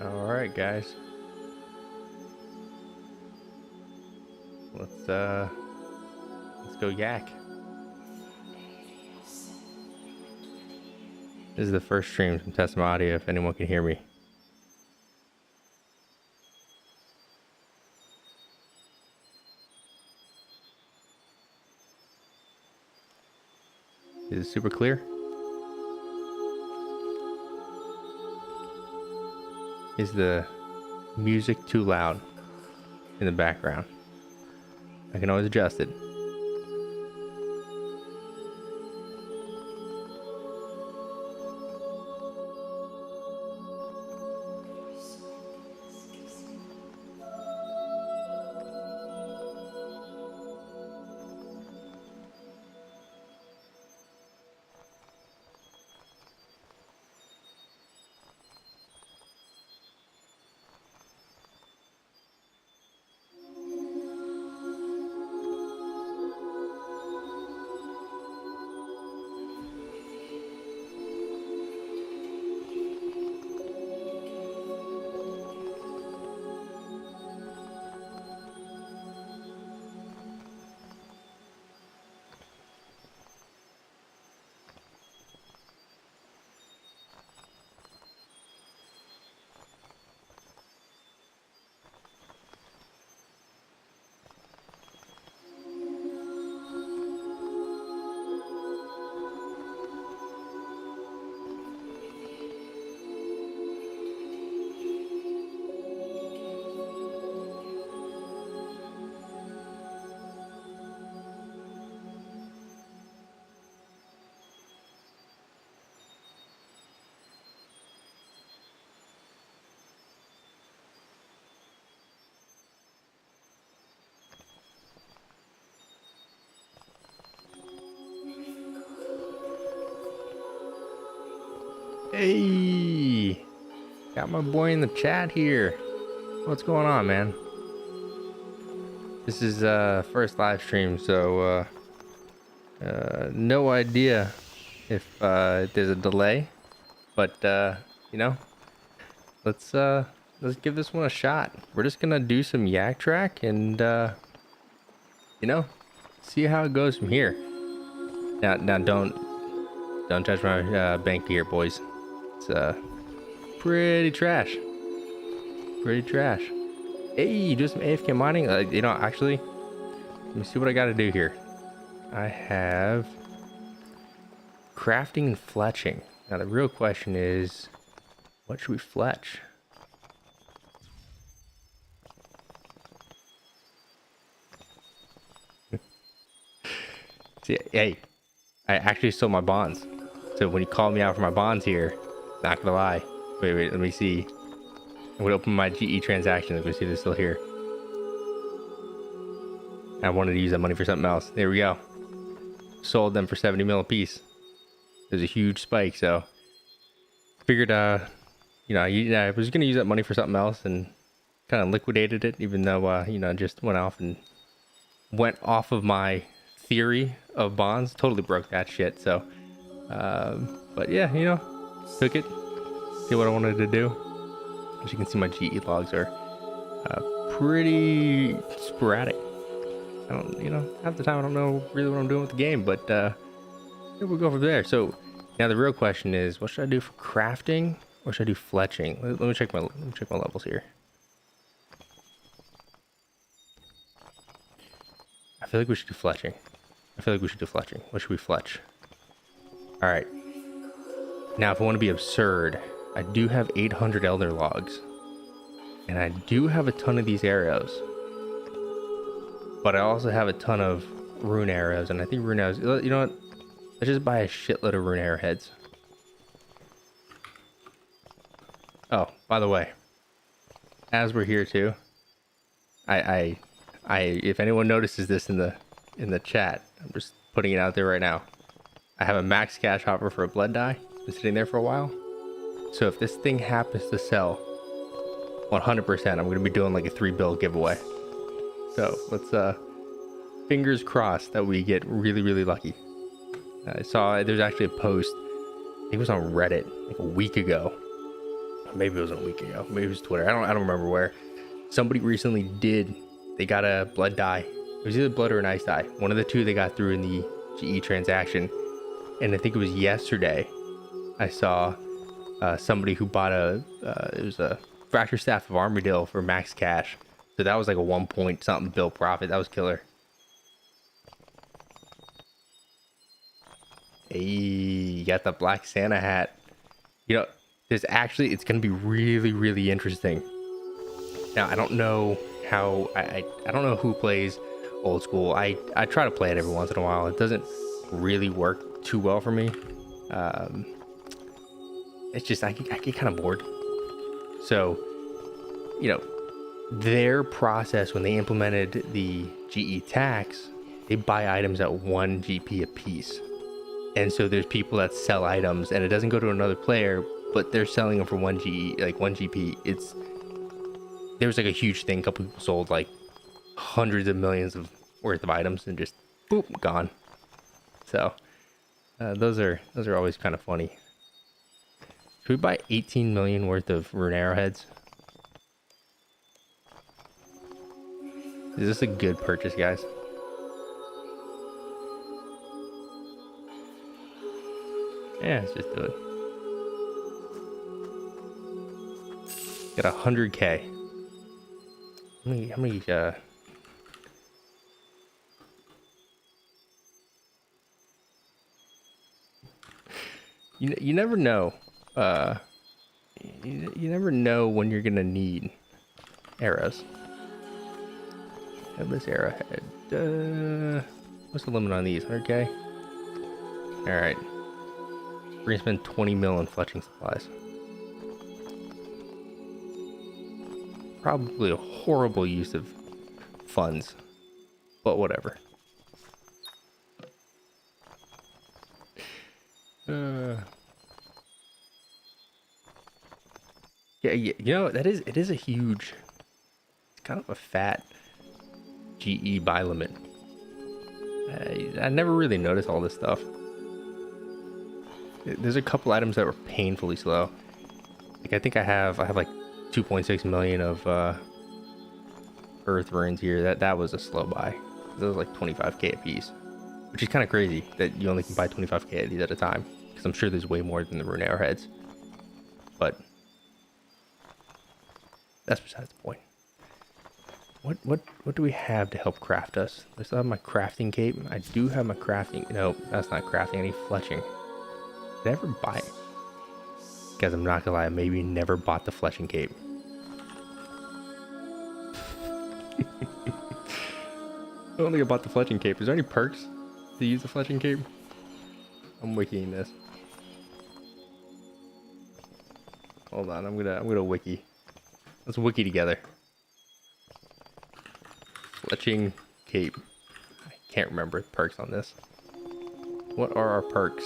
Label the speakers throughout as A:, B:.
A: All right, guys. Let's go yak. This is the first stream from test my audio if anyone can hear me. Is it super clear? Is the music too loud in the background? I can always adjust it. Hey, got my boy in the chat here. What's going on, man? This is first live stream, so no idea if there's a delay, but you know, let's give this one a shot. We're just gonna do some yak track and you know, see how it goes from here. Now don't touch my bank here, boys. It's pretty trash. Pretty trash. Hey, do some AFK mining. You know, actually, let me see what I got to do here. I have crafting and fletching. Now the real question is, what should we fletch? See, hey, I actually sold my bonds. So when you called me out for my bonds here, not gonna lie. Wait, let me see. I'm gonna open my GE transactions. Let's see if it's still here. I wanted to use that money for something else. There we go. Sold them for 70 mil a piece. There's a huge spike, so figured, you know, I was gonna use that money for something else and kind of liquidated it, even though, you know, just went off of my theory of bonds. Totally broke that shit. So, but yeah, you know, took it, did what I wanted to do. As you can see, my GE logs are pretty sporadic. I don't, you know, half the time I don't know really what I'm doing with the game, but we'll go from there. So now the real question is, what should I do for crafting, or should I do fletching? Let me check my levels here. I feel like we should do fletching. What should we fletch? All right. Now, if I want to be absurd, I do have 800 elder logs, and I do have a ton of these arrows, but I also have a ton of rune arrows, and I think rune arrows, you know what? Let's just buy a shitload of rune arrowheads. Oh, by the way, as we're here too, I if anyone notices this in the chat, I'm just putting it out there right now. I have a max cash offer for a blood dye. It's been sitting there for a while. So if this thing happens to sell, 100%, I'm going to be doing like a 3 bill giveaway. So let's, fingers crossed that we get really, really lucky. I saw there's actually a post, I think it was on Reddit like a week ago, maybe it was a week ago, maybe it was Twitter. I don't remember where. Somebody recently did. They got a blood dye. It was either blood or an ice dye. One of the two they got through in the GE transaction. And I think it was yesterday. I saw somebody who bought it was a fracture staff of Armadillo for max cash. So that was like a 1 point something bill profit. That was killer. Hey, you got the Black Santa hat. You know, it's going to be really, really interesting. Now, I don't know how, I don't know who plays old school. I try to play it every once in a while. It doesn't really work too well for me. It's just, I get kind of bored. So, you know, their process when they implemented the GE tax, they buy items at 1 GP a piece. And so there's people that sell items and it doesn't go to another player, but they're selling them for 1 GE, like 1 GP. There was like a huge thing. A couple people sold like hundreds of millions of worth of items and just boop, gone. So those are always kind of funny. Should we buy 18 million worth of rune arrowheads? Is this a good purchase, guys? Yeah, let's just do it. Got 100K. How many you never know. You never know when you're gonna need arrows. Headless arrowhead. What's the limit on these? 100K? Alright. We're gonna spend 20 mil on fletching supplies. Probably a horrible use of funds, but whatever. Yeah, you know, it is a huge, it's kind of a fat GE buy limit. I never really noticed all this stuff. There's a couple items that were painfully slow. Like I think I have like 2.6 million of earth runes here. That was a slow buy. That was like 25K a piece, which is kind of crazy that you only can buy 25K of these at a time, because I'm sure there's way more than the rune arrowheads. But that's besides the point. What do we have to help craft us? I still have my crafting cape. I do have my crafting. No, that's not crafting. I need fletching. Did I ever buy it? Guys, I'm not gonna lie. I maybe never bought the fletching cape. I don't think I bought the fletching cape. Is there any perks to use the fletching cape? I'm wikiing this. Hold on. I'm gonna wiki. Let's wiki together. Fletching cape. I can't remember perks on this. What are our perks?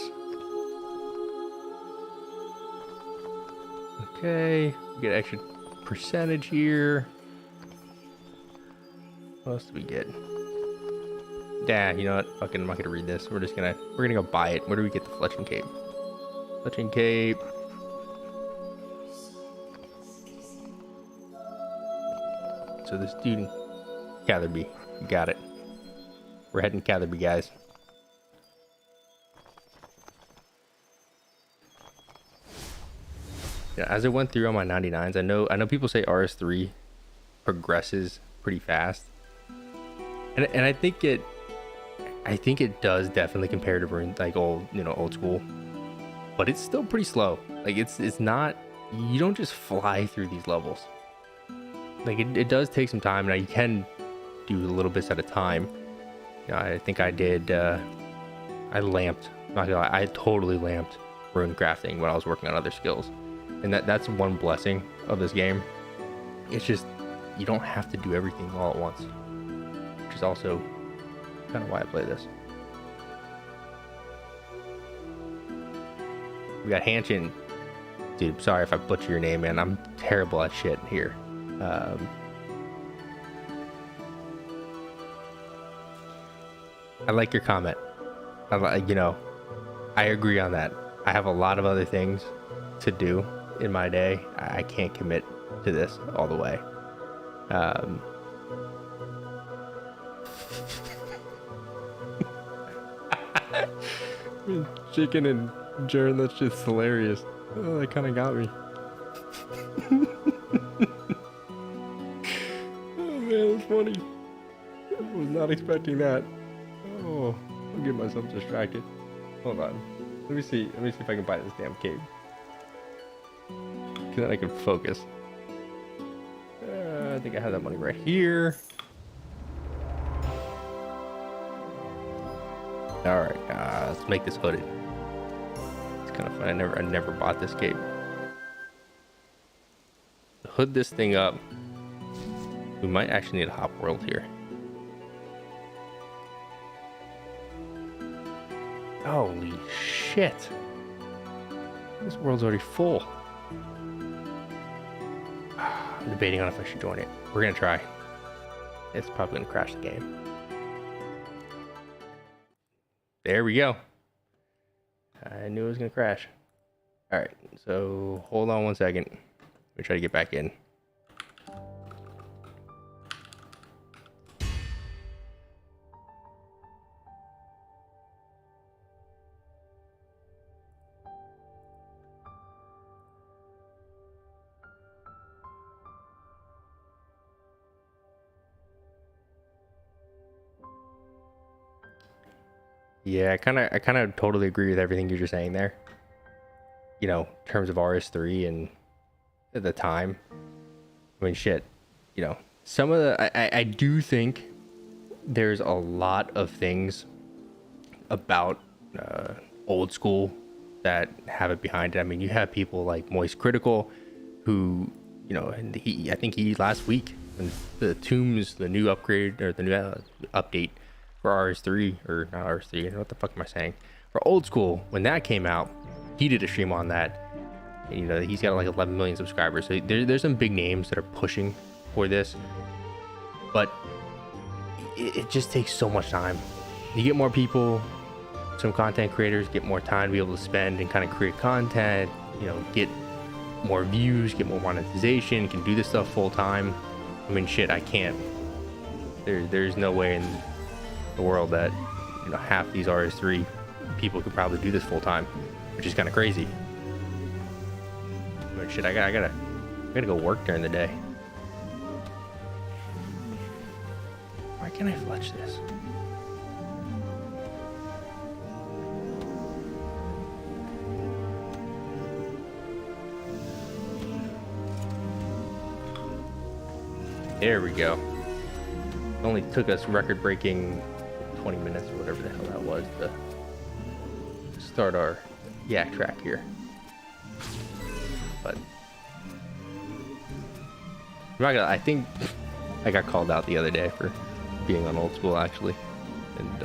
A: Okay, we get extra percentage here. What else do we get? Yeah, you know what? Fucking, I'm not gonna read this. We're gonna go buy it. Where do we get the fletching cape? Fletching cape. So this dude in Catherby, you got it. We're heading Catherby, guys. Yeah, as I went through on my 99s, I know people say RS3 progresses pretty fast, and I think it does definitely compare to like old school, but it's still pretty slow. Like it's not, you don't just fly through these levels. Like it does take some time. Now you can do little bits at a time. You know, I think I did. I lamped. Not gonna lie, I totally lamped rune crafting when I was working on other skills. And that's one blessing of this game. It's just, you don't have to do everything all at once. Which is also kind of why I play this. We got Hanchin. Dude, sorry if I butcher your name, man. I'm terrible at shit here. I like your comment. I agree on that. I have a lot of other things to do in my day. I can't commit to this all the way. Chicken and Jern, that's just hilarious. Oh, that kind of got me. Oh man, that's funny. I was not expecting that. Oh, I'll get myself distracted. Hold on. Let me see if I can buy this damn cape. Cause then I can focus. I think I have that money right here. All right, let's make this hooded. It's kind of fun. I never bought this cape. To hood this thing up, we might actually need a hop world here. Holy shit! This world's already full. I'm debating on if I should join it. We're gonna try. It's probably gonna crash the game. There we go. I knew it was gonna crash. All right, so hold on 1 second. Let me try to get back in. Yeah, I kind of totally agree with everything you're just saying there. You know, in terms of RS3 and at the time. I mean, shit. You know, some of the I do think there's a lot of things about old school that have it behind it. I mean, you have people like Moist Critical, who, you know, and I think he last week when the Tombs, the new upgrade or the new update for RS3 or not RS3, what the fuck am I saying? For old school, when that came out, he did a stream on that. And, you know, he's got like 11 million subscribers. So there's some big names that are pushing for this, but it just takes so much time. You get more people, some content creators get more time to be able to spend and kind of create content, you know, get more views, get more monetization, can do this stuff full time. I mean, shit, I can't. There's no way in the world that, you know, half these RS3 people could probably do this full time, which is kind of crazy. But shit, I gotta go work during the day. Why can't I fletch this? There we go. It only took us record-breaking 20 minutes or whatever the hell that was to start our yak track here. But I'm not gonna, I think I got called out the other day for being on old school actually, and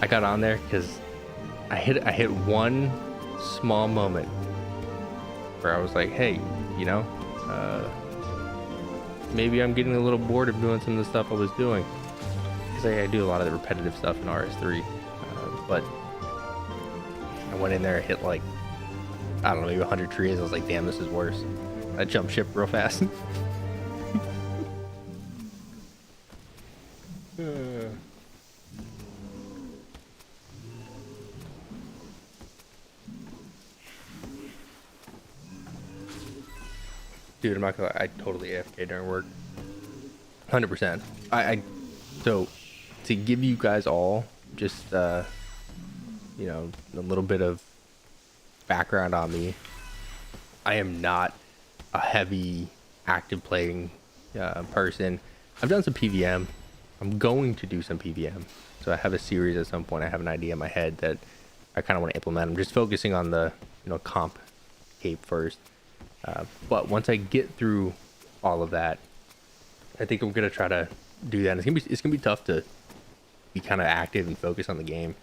A: I got on there because I hit one small moment where I was like, hey, you know, maybe I'm getting a little bored of doing some of the stuff I was doing, because I do a lot of the repetitive stuff in RS3, but I went in there and hit like, I don't know, maybe 100 trees. I was like, damn, this is worse. I jumped ship real fast. Dude, I'm not gonna lie, I totally AFK during work. 100%. So to give you guys all just you know, a little bit of background on me, I am not a heavy active playing person. I've done some PVM. I'm going to do some PVM. So I have a series at some point. I have an idea in my head that I kind of want to implement. I'm just focusing on the, you know, comp cape first. But once I get through all of that, I think I'm gonna try to do that. And it's gonna be tough to be kind of active and focus on the game.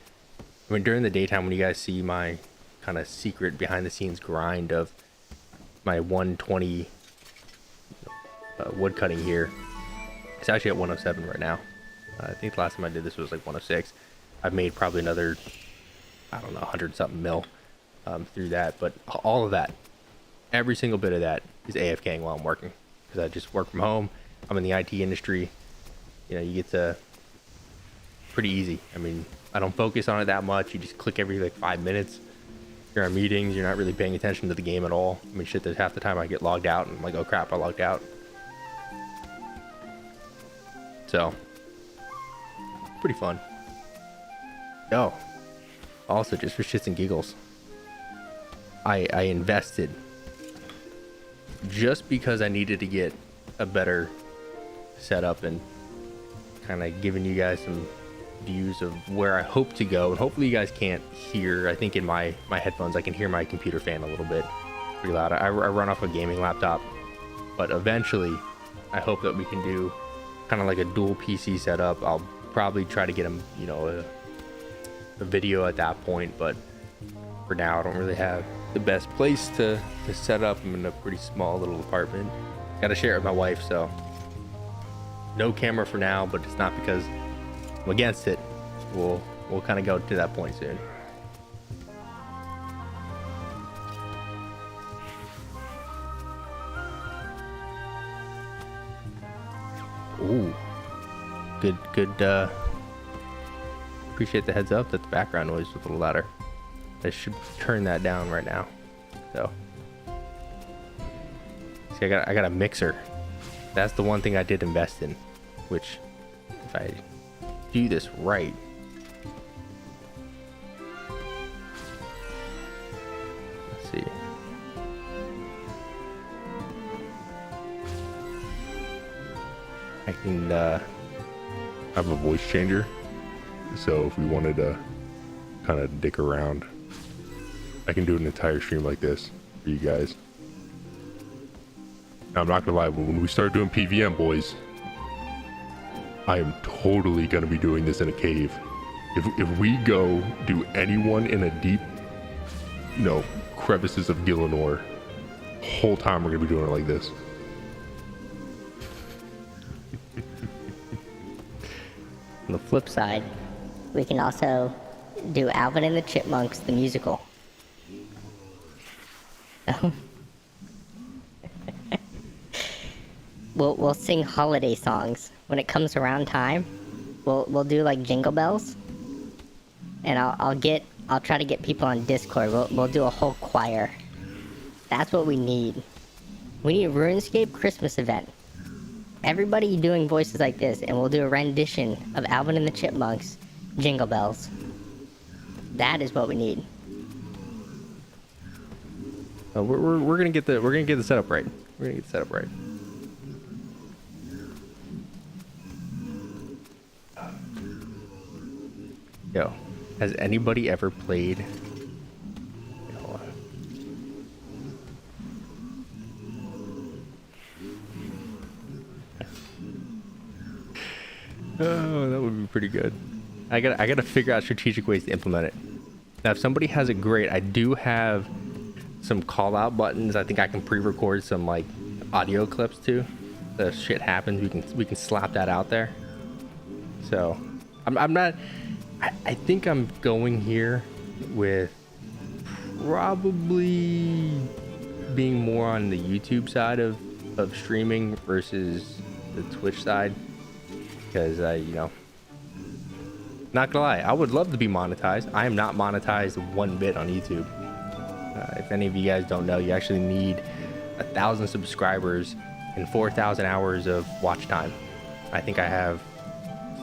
A: I mean, during the daytime when you guys see my kind of secret behind the scenes grind of my 120 wood cutting here, it's actually at 107 right now. I think the last time I did this was like 106. I've made probably another, I don't know, 100 something mil through that, but all of that Every single bit of that is AFKing while I'm working, because I just work from home. I'm in the IT industry. You know, you get to pretty easy. I mean, I don't focus on it that much. You just click every like 5 minutes. You're on meetings. You're not really paying attention to the game at all. I mean, shit, there's half the time I get logged out and I'm like, oh crap, I logged out. So, pretty fun. Oh, also just for shits and giggles, I invested just because I needed to get a better setup and kind of giving you guys some views of where I hope to go. And hopefully you guys can't hear, I think in my headphones I can hear my computer fan a little bit pretty loud. I run off a gaming laptop, but eventually I hope that we can do kind of like a dual PC setup. I'll probably try to get them, you know, a video at that point, but for now I don't really have the best place to set up. I'm in a pretty small little apartment. Gotta share it with my wife, so no camera for now, but it's not because I'm against it. We'll kind of go to that point soon. Ooh, good. Appreciate the heads up that the background noise was a little louder. I should turn that down right now. So, see, I got a mixer. That's the one thing I did invest in, which if I do this right, let's see. I can
B: have a voice changer, so if we wanted to kind of dick around, I can do an entire stream like this for you guys. Now, I'm not gonna lie, when we start doing PVM, boys, I am totally gonna be doing this in a cave. If we go do anyone in a deep, you know, crevices of Gillinor, whole time we're gonna be doing it like this.
C: On the flip side, we can also do Alvin and the Chipmunks, the musical. We'll sing holiday songs. When it comes around time, we'll do like Jingle Bells. And I'll try to get people on Discord. We'll do a whole choir. That's what we need. We need a RuneScape Christmas event. Everybody doing voices like this, and we'll do a rendition of Alvin and the Chipmunks, Jingle Bells. That is what we need.
A: We're gonna get the setup right. We're gonna get the setup right. Yo, has anybody ever played? Hold on. Oh, that would be pretty good. I gotta figure out strategic ways to implement it. Now, if somebody has it, great. I do have some call out buttons. I think I can pre-record some like audio clips too. The shit happens, we can slap that out there. So I'm not. I think I'm going here with probably being more on the YouTube side of streaming versus the Twitch side, because you know, not gonna lie, I would love to be monetized. I am not monetized one bit on YouTube. If any of you guys don't know, you actually need 1,000 subscribers and 4,000 hours of watch time. I think I have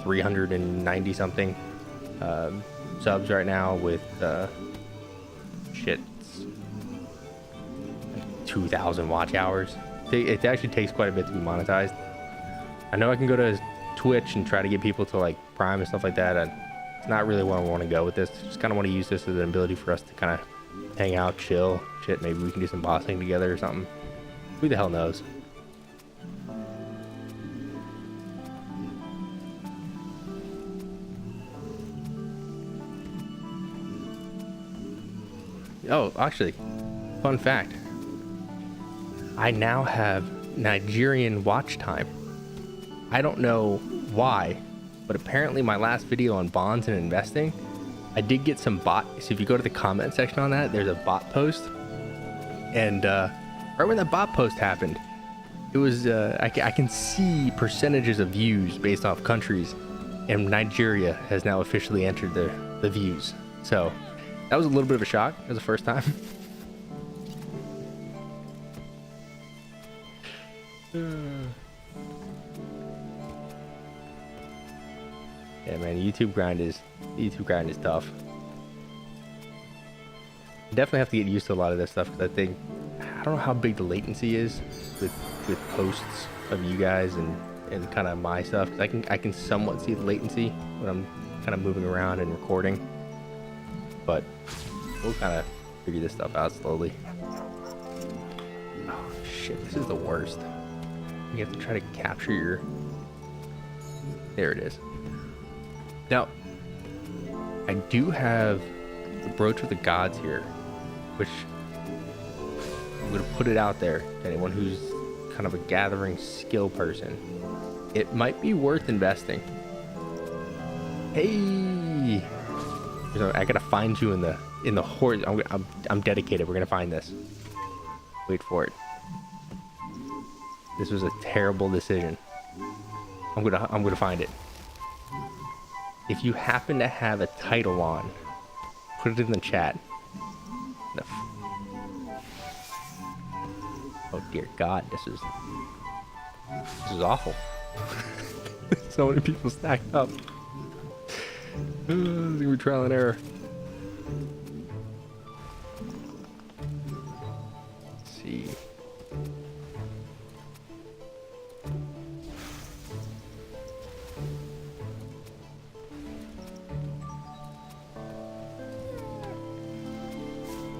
A: 390 something subs right now with shit, 2,000 watch hours. It actually takes quite a bit to be monetized. I know I can go to Twitch and try to get people to like Prime and stuff like that, and it's not really where I want to go with this. Just kind of want to use this as an ability for us to kind of hang out, chill, shit. Maybe we can do some bossing together or something. Who the hell knows? Oh, actually, fun fact. I now have Nigerian watch time. I don't know why, but apparently my last video on bonds and investing, I did get some bot. So if you go to the comment section on that, there's a bot post, and right when that bot post happened, it was I can see percentages of views based off countries, and Nigeria has now officially entered the views. So that was a little bit of a shock. It was the first time. Yeah, man, the YouTube grind is tough. Definitely have to get used to a lot of this stuff, because I don't know how big the latency is with posts of you guys and kind of my stuff. 'Cause I can somewhat see the latency when I'm kind of moving around and recording, but we'll kind of figure this stuff out slowly. Oh shit, this is the worst. You have to try to capture your... There it is. Now, I do have the Brooch of the Gods here, which I'm going to put it out there to anyone who's kind of a gathering skill person. It might be worth investing. Hey! So I gotta find you in the horde. I'm dedicated. We're gonna find this. Wait for it. This was a terrible decision. I'm gonna find it. If you happen to have a title on, put it in the chat. Oh dear God, this is awful. So many people stacked up. This is gonna be trial and error. Let's see.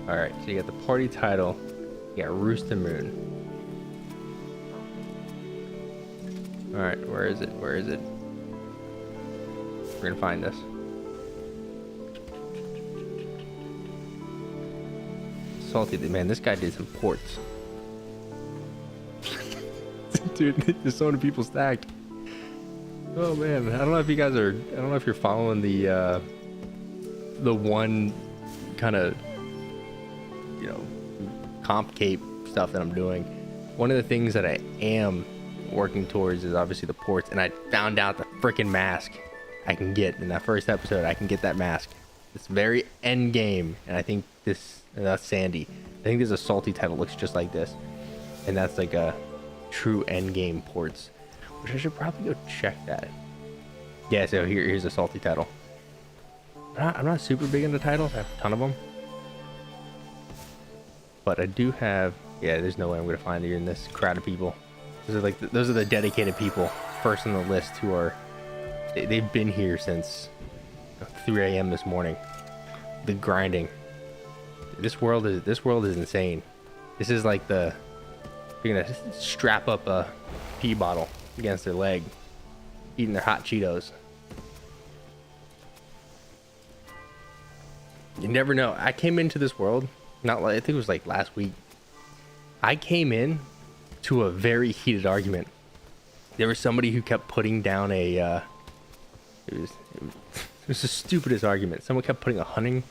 A: Alright, so you got the party title, you got Roost and Moon. Alright, where is it? Where is it? We're gonna find this. Salty, man, this guy did some ports. Dude, there's so many people stacked. Oh man, I don't know if you guys are, I don't know if you're following the one kind of, you know, comp cape stuff that I'm doing. One of the things that I am working towards is obviously the ports, and I found out the freaking mask I can get in that first episode. I can get that mask. It's very end game, and I think this, that's Sandy. I think there's a salty title looks just like this, and that's like a true end game ports, which I should probably go check that. Yeah, so here's a salty title. I'm not super big into titles. I have a ton of them, but I do have. Yeah, there's no way I'm gonna find you in this crowd of people. Those are the dedicated people first on the list who are. They've been here since 3 a.m. this morning. The grinding. This world is insane. This is like you're gonna strap up a pee bottle against their leg, eating their hot Cheetos. You never know. I came into this world, I think it was like last week. I came in to a very heated argument. There was somebody who kept putting down it was the stupidest argument. Someone kept putting a hunting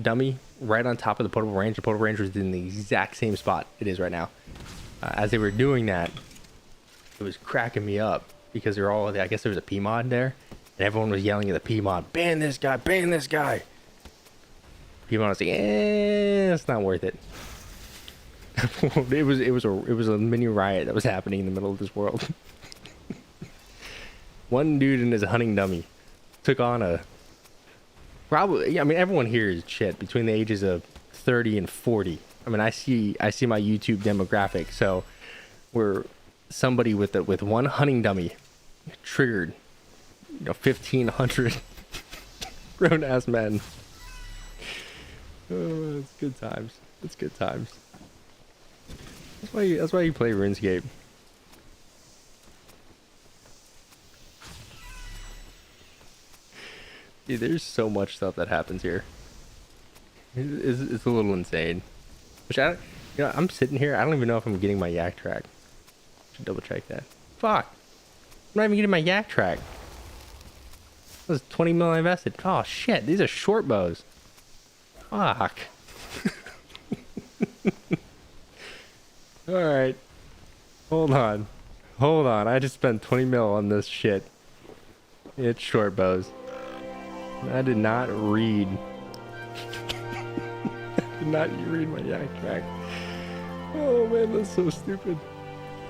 A: dummy right on top of the portable range. The portable range was in the exact same spot it is right now. As they were doing that, it was cracking me up because they're all, I guess there was a PMod there, and everyone was yelling at the PMod, ban this guy, ban this guy. PMod was like, it's not worth it. It was a mini riot that was happening in the middle of this world. One dude in his hunting dummy took on everyone here is shit between the ages of 30 and 40. I mean, I see my YouTube demographic. So we're somebody with one hunting dummy triggered, 1,500 grown ass men. Oh, it's good times. It's good times. That's why you play RuneScape. Dude, there's so much stuff that happens here. It's a little insane. Which I'm sitting here. I don't even know if I'm getting my yak track. Should double check that. Fuck. I'm not even getting my yak track. That was 20 mil I invested. Oh shit, these are short bows. Fuck. All right. Hold on. Hold on. I just spent 20 mil on this shit. It's short bows. I did not read. Did not read my yak track. Oh man, that's so stupid.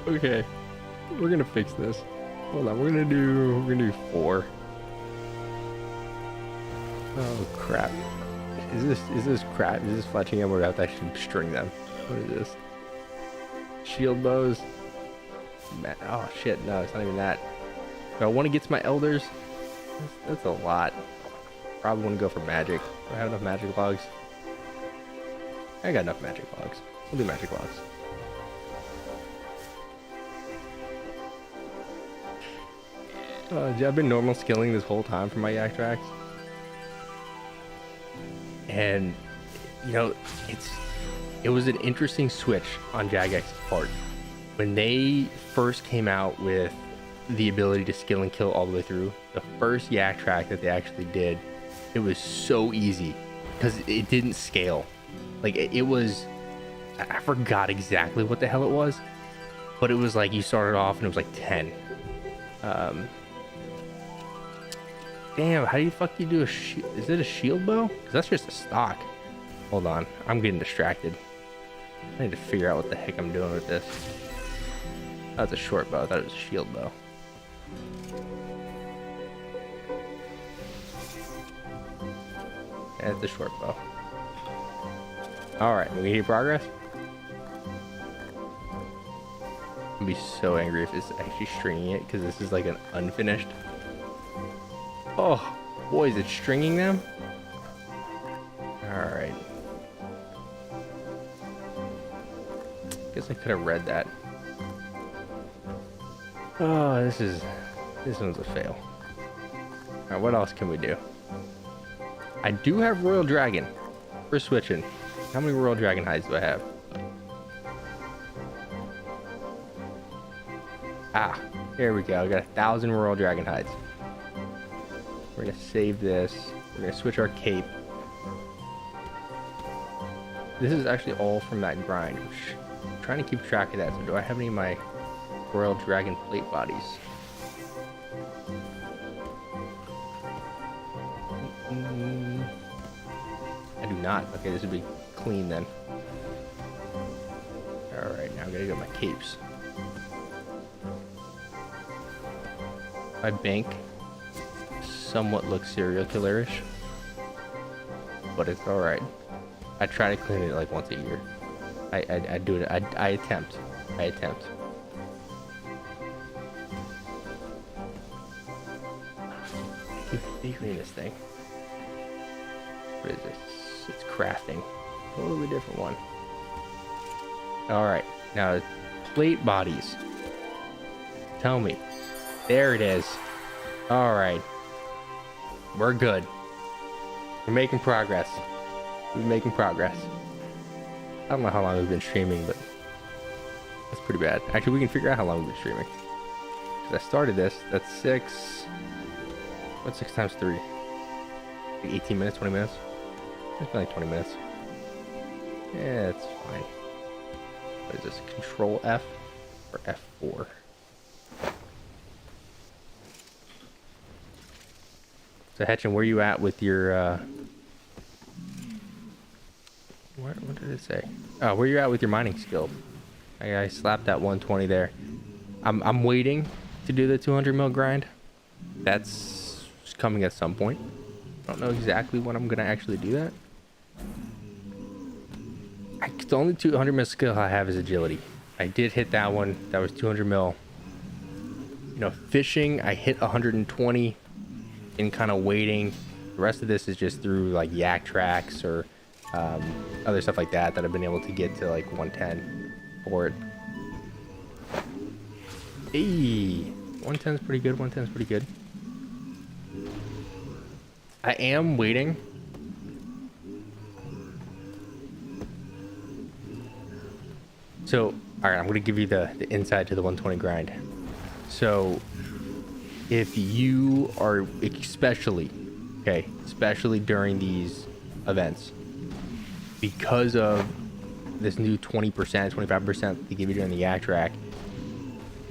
A: Okay. We're gonna fix this. Hold on, we're gonna do 4. Oh crap. Is this crap? Is this fletching them? We're about to actually string them. What is this? Shield bows. Oh shit, no, it's not even that. Do I want to get to my elders? That's a lot. Probably want to go for magic. Do I have enough magic logs? I got enough magic logs. We'll do magic logs. I've been normal skilling this whole time for my yak tracks. And, you know, it was an interesting switch on Jagex's part. When they first came out with the ability to skill and kill all the way through, the first yak track that they actually did, it was so easy because it didn't scale. Like it was, I forgot exactly what the hell it was, but it was like you started off and it was like 10. Damn, how do you fuck you do is it a shield bow? Because that's just a stock. Hold on, I'm getting distracted. I need to figure out what the heck I'm doing with this. That's a short bow. I thought it was a shield bow. That's a short bow. Alright, we need progress. I'd be so angry if it's actually stringing it because this is like an unfinished. Oh, boy, is it stringing them? Alright. Guess I could have read that. Oh, this one's a fail. Alright, what else can we do? I do have Royal Dragon. We're switching. How many Royal Dragon hides do I have? Ah, here we go. I got 1,000 Royal Dragon hides. We're gonna save this. We're gonna switch our cape. This is actually all from that grind. I'm trying to keep track of that. So do I have any of my Royal Dragon plate bodies? I do not. Okay, this would be clean then. Alright, now I'm gonna get my capes. My bank somewhat looks serial killerish, but it's alright. I try to clean it like once a year. I do it. I attempt. Keep cleaning this thing. What is this? It's crafting. Totally different one. Alright, now plate bodies. Tell me. There it is. Alright. We're good. We're making progress. I don't know how long we've been streaming, but that's pretty bad. Actually, we can figure out how long we've been streaming. Because I started this. That's 6. What's 6 times 3? Like 18 minutes, 20 minutes? It's been like 20 minutes. Yeah, it's fine. What is this? Control F or F4? So Hetchin, where you at with your what did it say? Oh, where you at with your mining skill? I slapped that 120 there. I'm waiting to do the 200 mil grind. That's coming at some point. I don't know exactly when I'm gonna actually do that. The only 200 mil skill I have is agility. I did hit that one. That was 200 mil. You know, fishing, I hit 120 and kind of waiting. The rest of this is just through like yak tracks or other stuff like that I've been able to get to like 110 for it. Hey, 110 is pretty good. 110 is pretty good. I am waiting. So, all right, I'm gonna give you the inside to the 120 grind. So, if you are especially during these events, because of this new 20%, 25% they give you during the yak track,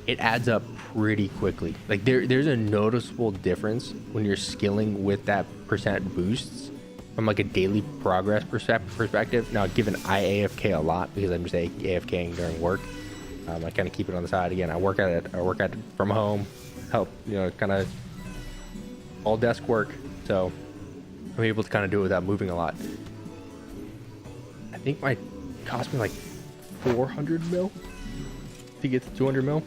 A: it adds up pretty quickly. Like there's a noticeable difference when you're skilling with that percent boosts from like a daily progress perspective. Now, given I AFK a lot because I'm just AFKing during work, I kind of keep it on the side. Again, I work at it from home, help, kind of all desk work, so I'm able to kind of do it without moving a lot. I think it cost me like 400 mil to get to 200 mil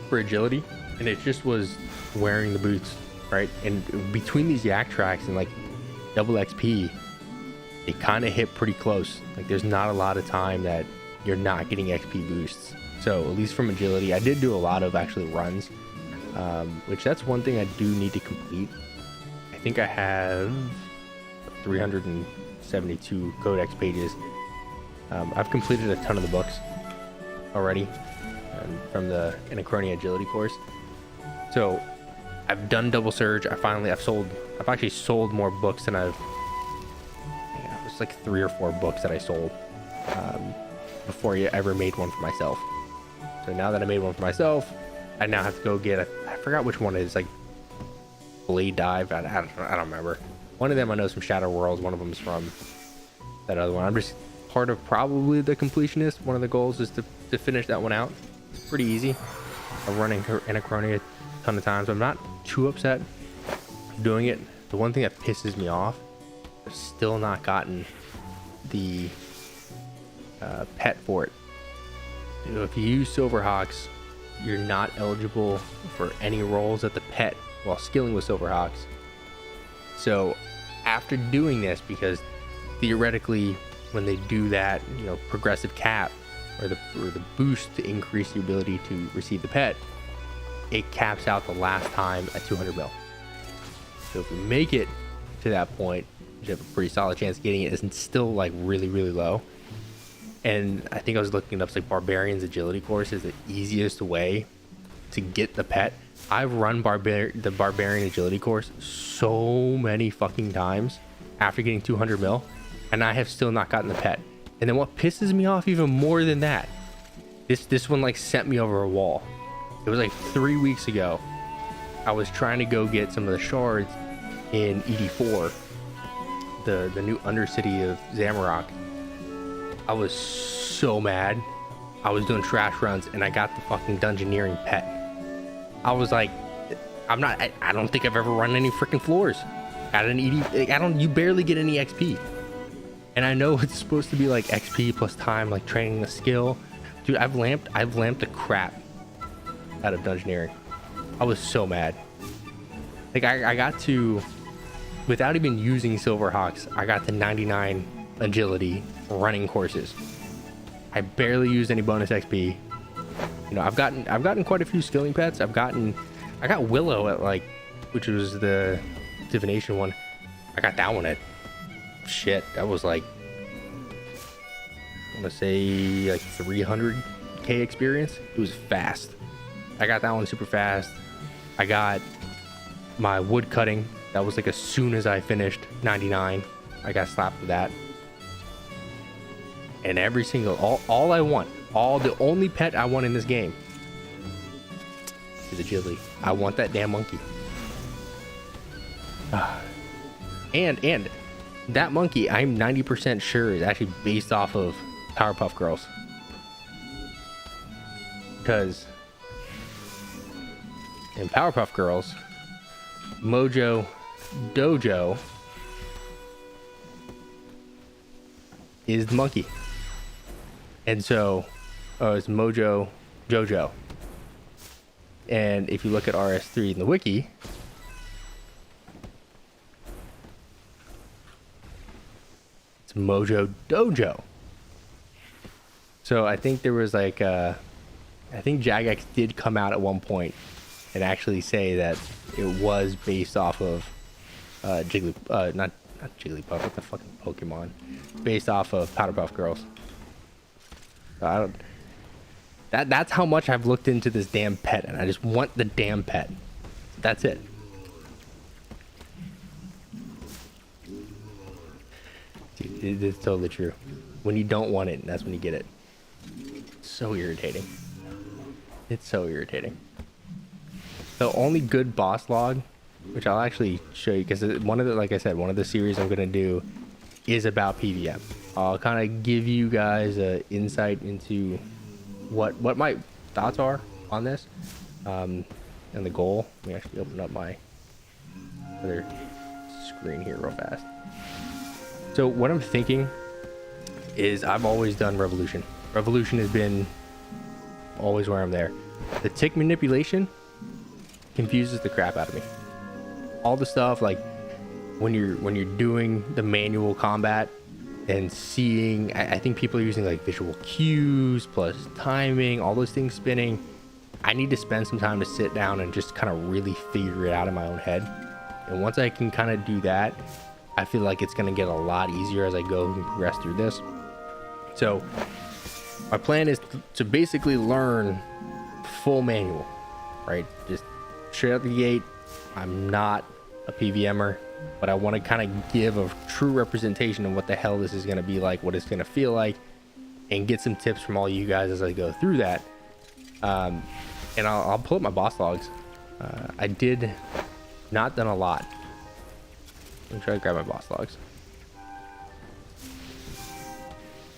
A: for agility, and it just was wearing the boots, right? And between these yak tracks and like double XP, they kind of hit pretty close. Like there's not a lot of time that you're not getting XP boosts. So at least from agility, I did do a lot of actually runs, which that's one thing I do need to complete. I think I have 372 codex pages. I've completed a ton of the books already from the Anachronia agility course. So I've done double surge. I've actually sold more books than it's like 3 or 4 books that I sold before I ever made one for myself. So now that I made one for myself, I now have to go get I forgot which one it is, like Blade Dive. I don't remember. One of them I know is from Shadow Worlds. One of them is from that other one. I'm just part of probably the completionist. One of the goals is to finish that one out. It's pretty easy. I'm running Anachronia a ton of times. I'm not too upset doing it. The one thing that pisses me off, I've still not gotten the pet for it. If you use Silverhawks, you're not eligible for any rolls at the pet while skilling with Silverhawks. So after doing this, because theoretically when they do that, progressive cap or the boost to increase the ability to receive the pet, it caps out the last time at 200 mil. So if we make it to that point, you have a pretty solid chance of getting it. It's still like really, really low. And I think I was looking up, like Barbarian's agility course is the easiest way to get the pet. I've run the Barbarian agility course so many fucking times after getting 200 mil, and I have still not gotten the pet. And then what pisses me off even more than that, this one like sent me over a wall. It was like 3 weeks ago. I was trying to go get some of the shards in ED4, the new undercity of Zamorak. I was so mad. I was doing trash runs and I got the fucking dungeoneering pet. I was like, I don't think I've ever run any freaking floors at an ED. You barely get any XP. And I know it's supposed to be like XP plus time, like training the skill. Dude, I've lamped the crap out of dungeoneering. I was so mad. Like I got to, without even using Silverhawks, I got to 99 agility running courses. I barely used any bonus XP. I've gotten quite a few skilling pets. I got Willow at which was the divination one. I got that one at that was like, I want to say like 300k experience. It was fast. I got that one super fast. I got my wood cutting. That was like as soon as I finished 99, I got slapped with that. And every single, all I want, the only pet I want in this game is agility. I want that damn monkey. And that monkey, I'm 90% sure is actually based off of Powerpuff Girls. Because in Powerpuff Girls, Mojo Dojo is the monkey. And so, it's Mojo Jojo. And if you look at RS3 in the wiki, it's Mojo Dojo. So I think there was like, I think Zeeack did come out at one point and actually say that it was based off of not Jigglypuff, what the fucking Pokemon, based off of Powerpuff Girls. So that's how much I've looked into this damn pet, and I just want the damn pet. That's it. Dude, it's totally true. when you don't want it, and that's when you get it. It's so irritating. It's so irritating. The only good boss log, which I'll actually show you, because one of the, like I said, one of the series I'm gonna do is about PVM. I'll kind of give you guys an insight into what my thoughts are on this, and the goal. Let me actually open up my other screen here real fast. So what I'm thinking is I've always done Revolution. Revolution has been always where I'm there. The tick manipulation confuses the crap out of me. All the stuff like when you're doing the manual combat and seeing, I think people are using like visual cues plus timing, all those things spinning. I need to spend some time to sit down and just kind of really figure it out in my own head. And once I can kind of do that, I feel like it's going to get a lot easier as I go and progress through this. So my plan is to basically learn full manual, right? Just straight out the gate. I'm not a PVMer, but I want to kind of give a true representation of what the hell this is going to be like, what it's going to feel like, and get some tips from all you guys as I go through that. And I'll pull up my boss logs. I did not done a lot. Let me try to grab my boss logs.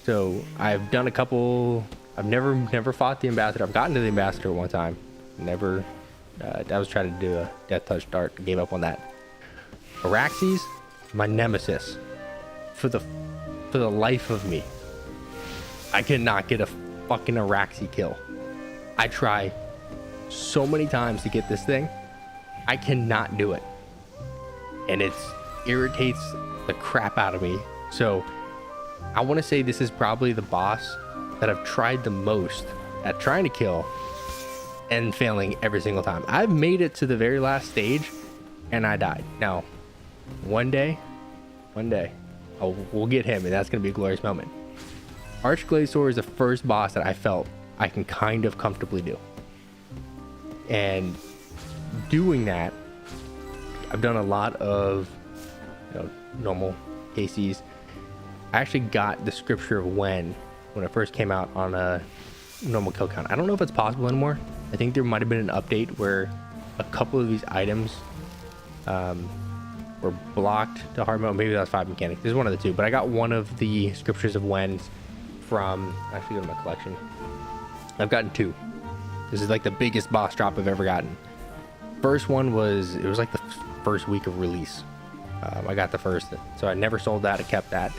A: So I've done a couple. I've never fought the ambassador. I've gotten to the ambassador one time. Never. I was trying to do a death touch dart. Gave up on that. Araxes, my nemesis. For the life of me, I cannot get a fucking Araxi kill. I try so many times to get this thing. I cannot do it. And it irritates the crap out of me. So I want to say this is probably the boss that I've tried the most at trying to kill and failing every single time. I've made it to the very last stage and I died. Now, one day, we'll get him, and that's going to be a glorious moment. Archglacior is the first boss that I felt I can kind of comfortably do. And doing that, I've done a lot of normal KCs. I actually got the scripture of when it first came out on a normal kill count. I don't know if it's possible anymore. I think there might have been an update where a couple of these items were blocked to hard mode. Maybe that was 5 mechanics. There's one of the two, but I got one of the scriptures of when from, actually go to my collection. I've gotten 2. This is like the biggest boss drop I've ever gotten. First one was, it was like the first week of release. I got the first, so I never sold that. I kept that.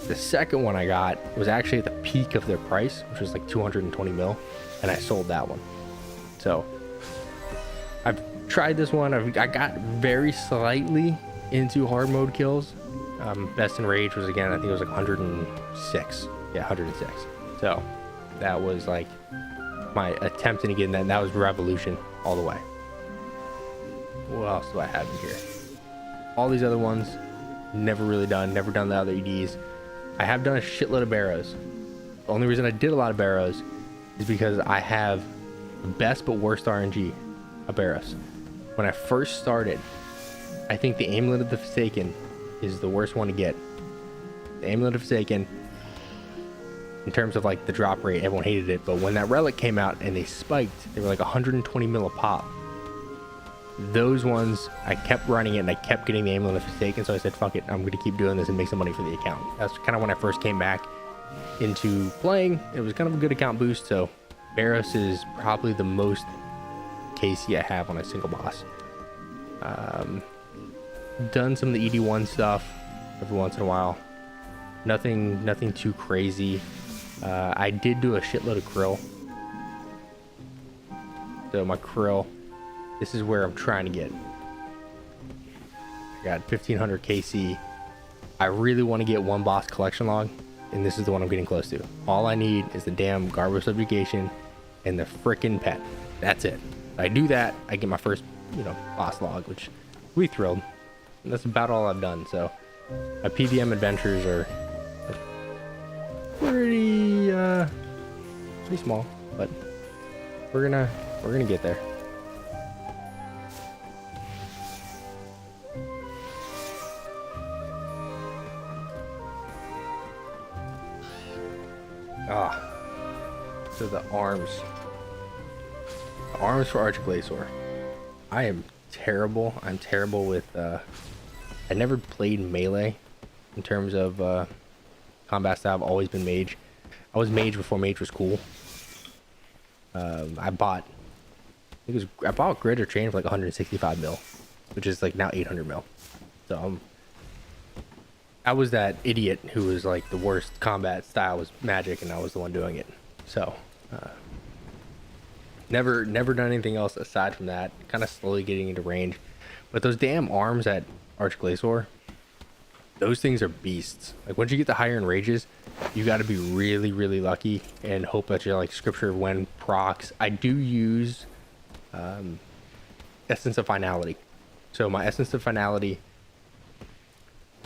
A: The second one I got was actually at the peak of their price, which was like 220 mil, and I sold that one. So I've tried this one. I got very slightly into hard mode kills. Best in rage was, again, I think it was like 106. Yeah, 106. So that was like my attempt to get that. And that was Revolution all the way. What else do I have in here? All these other ones, never really done. Never done the other EDs. I have done a shitload of barrows. The only reason I did a lot of barrows is because I have the best but worst RNG of barrows. When I first started, I think the Amulet of the Forsaken is the worst one to get. The Amulet of Forsaken, in terms of like the drop rate, everyone hated it. But when that relic came out and they spiked, they were like 120 mil a pop. Those ones, I kept running it and I kept getting the Amulet of Forsaken. So I said, fuck it, I'm going to keep doing this and make some money for the account. That's kind of when I first came back into playing. It was kind of a good account boost. So Barros is probably the most KC I have on a single boss. Done some of the ED1 stuff every once in a while. Nothing too crazy. I did do a shitload of krill. So my krill, this is where I'm trying to get. I got 1500 KC. I really want to get one boss collection log, and this is the one I'm getting close to. All I need is the damn Garbo subjugation and the frickin' pet. That's it. If I do that, I get my first, boss log, which we thrilled. And that's about all I've done. So my PVM adventures are pretty small, but we're gonna get there. Ah, so the arms. Arms for Archglacior. I am terrible. I'm terrible with, I never played melee in terms of, combat style. I've always been mage. I was mage before mage was cool. I bought grid or chain for like 165 mil, which is like now 800 mil. So I was that idiot who was like the worst combat style was magic, and I was the one doing it. So never done anything else aside from that. Kind of slowly getting into range, but those damn arms at Archglacior, those things are beasts. Like once you get the higher in rages, you got to be really lucky and hope that you're like Scripture of When procs. I do use Essence of Finality. So my Essence of Finality,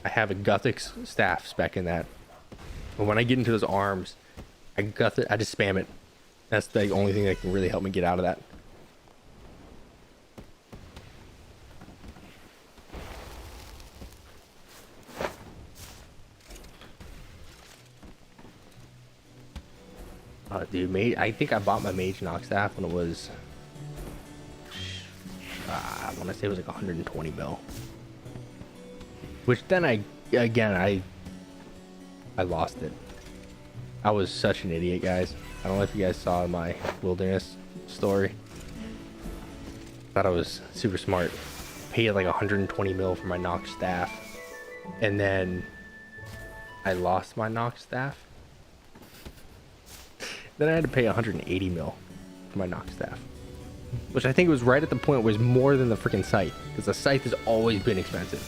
A: I have a Guthix staff spec in that. But when I get into those arms, I just spam it. That's the only thing that can really help me get out of that. Dude, I think I bought my Mage Knock staff when it was, I want to say it was like 120 mil. Which then I lost it. I was such an idiot, guys. I don't know if you guys saw my wilderness story. Thought I was super smart. Paid like 120 mil for my Nox staff, and then I lost my Nox staff. Then I had to pay 180 mil for my Nox staff, which I think was right at the point where it was more than the freaking scythe, because the scythe has always been expensive.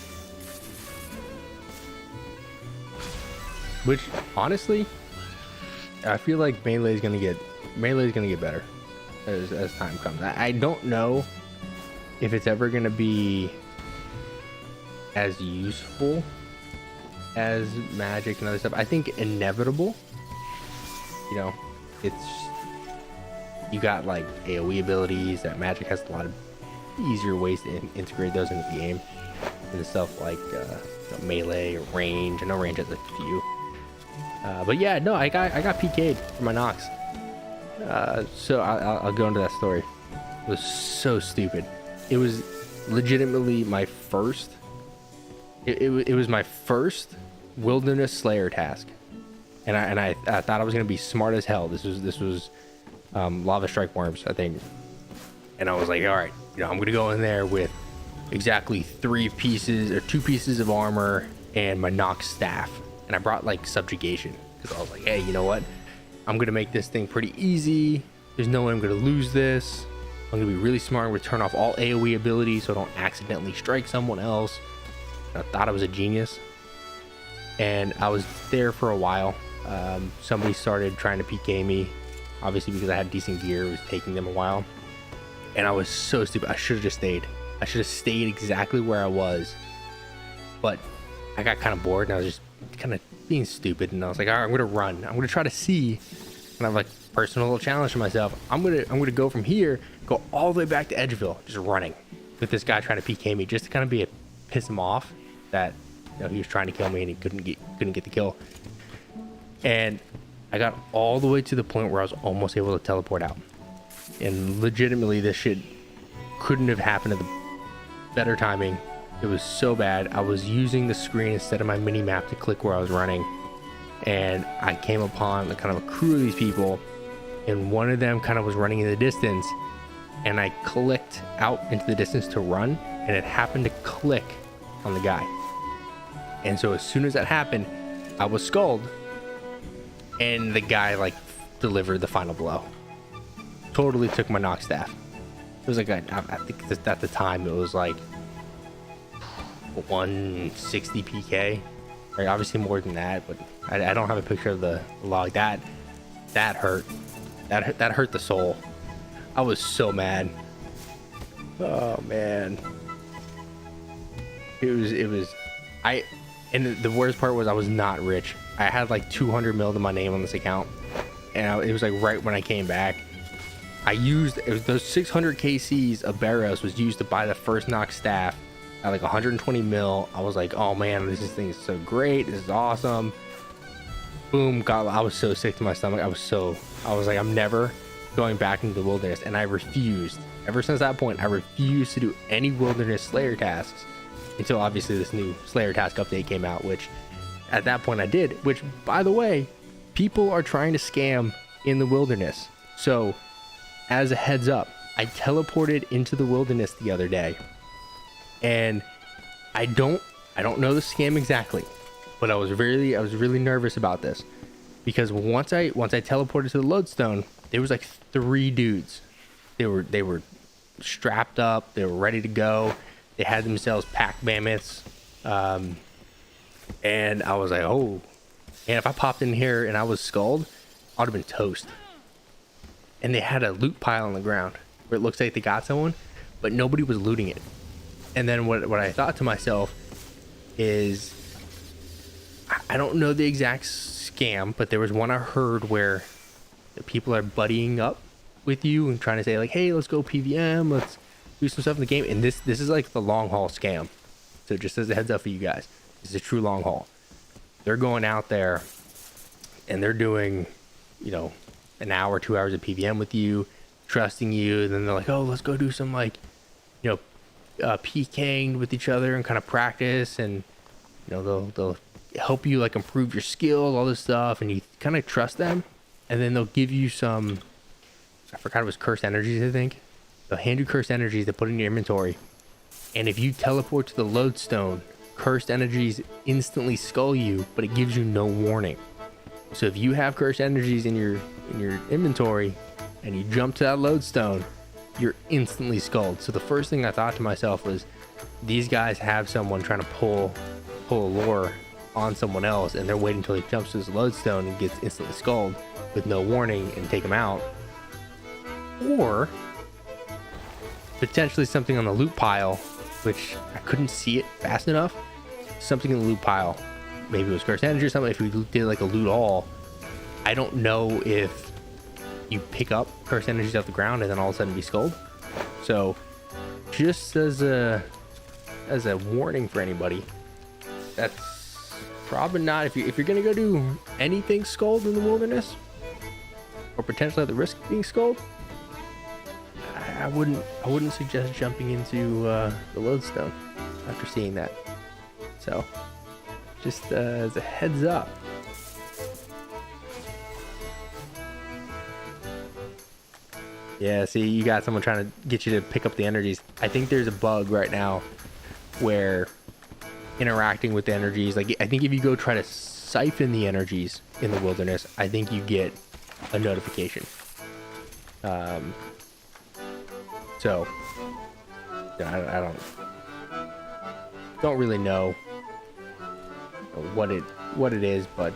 A: Which honestly, I feel like melee is gonna get better as time comes. I don't know if it's ever gonna be as useful as magic and other stuff. I think inevitable. You know, you got like AoE abilities that magic has a lot of easier ways to integrate those into the game, and stuff like melee or range. I know range has a few. But yeah, no, I got PK'd for my Nox. So I'll go into that story. It was so stupid. It was legitimately my first. It was my first Wilderness Slayer task, and I thought I was gonna be smart as hell. This was Lava Strike Worms, I think, and I was like, all right, I'm gonna go in there with exactly 2 pieces of armor and my Nox staff. And I brought like subjugation because I was like, hey, you know what? I'm gonna make this thing pretty easy. There's no way I'm gonna lose this. I'm gonna be really smart. I'm gonna turn off all AoE abilities so I don't accidentally strike someone else. I thought I was a genius, and I was there for a while. Somebody started trying to PK me, obviously because I had decent gear. It was taking them a while, and I was so stupid. I should have just stayed. I should have stayed exactly where I was, but I got kind of bored, and I was just kind of being stupid, and I was like, all right, I'm gonna run. I'm gonna try to see, and I'm like, personal little challenge to myself. I'm gonna go from here, go all the way back to Edgeville, just running with this guy trying to PK me, just to kind of piss him off that he was trying to kill me and he couldn't get the kill. And I got all the way to the point where I was almost able to teleport out, and legitimately this shit couldn't have happened at the better timing. It was so bad. I was using the screen instead of my mini map to click where I was running, and I came upon kind of a crew of these people, and one of them kind of was running in the distance, and I clicked out into the distance to run, and it happened to click on the guy. And so as soon as that happened, I was skulled, and the guy like delivered the final blow. Totally took my Nox staff. It was like I think at the time it was like 160 PK, right? Obviously more than that, but I don't have a picture of the log. That hurt. That hurt the soul. I was so mad. Oh man. And the worst part was I was not rich. I had like 200 mil to my name on this account, and it was like right when I came back. Those 600 KCs of Barrows was used to buy the first Nox staff at like 120 mil. I was like, oh man, this thing is so great. This is awesome. boom, God, I was so sick to my stomach. I was like, I'm never going back into the wilderness. And I refused. Ever since that point, I refused to do any wilderness Slayer tasks until obviously this new Slayer task update came out, which at that point I did, which by the way, people are trying to scam in the wilderness. So as a heads up, I teleported into the wilderness the other day, and I don't know the scam exactly, but I was really nervous about this because once I teleported to the lodestone, there was like 3 dudes. They were strapped up, they were ready to go. They had themselves pack mammoths, and I was like, oh, and if I popped in here and I was skulled, I'd have been toast. And they had a loot pile on the ground where it looks like they got someone, but nobody was looting it. And then what I thought to myself is, I don't know the exact scam, but there was one I heard where the people are buddying up with you and trying to say like, hey, let's go PVM, let's do some stuff in the game. And this is like the long haul scam. So just as a heads up for you guys, this is a true long haul. They're going out there and they're doing, you know, an hour, 2 hours of PVM with you, trusting you. And then they're like, oh, let's go do some like, you know, PKing with each other and kind of practice. And, you know, they'll help you like improve your skills, all this stuff. And you kind of trust them. And then they'll give you some, I forgot it was cursed energies, I think. They'll hand you cursed energies to put in your inventory. And if you teleport to the lodestone, cursed energies instantly skull you, but it gives you no warning. So if you have cursed energies in your inventory and you jump to that lodestone, you're instantly skulled. So the first thing I thought to myself was, these guys have someone trying to pull a lure on someone else, and they're waiting until he jumps to this lodestone and gets instantly skulled with no warning and take him out. Or potentially something on the loot pile, which I couldn't see it fast enough. Something in the loot pile, maybe it was cursed energy or something. If we did like a loot all, I don't know if you pick up cursed energies off the ground and then all of a sudden be skulled. So just as a warning for anybody, that's probably not, if you're gonna go do anything skulled in the wilderness or potentially at the risk of being skulled, I wouldn't suggest jumping into the lodestone after seeing that. So just as a heads up. Yeah, see, you got someone trying to get you to pick up the energies. I think there's a bug right now where interacting with the energies, like I think if you go try to siphon the energies in the wilderness, I think you get a notification. So I don't really know what it is, but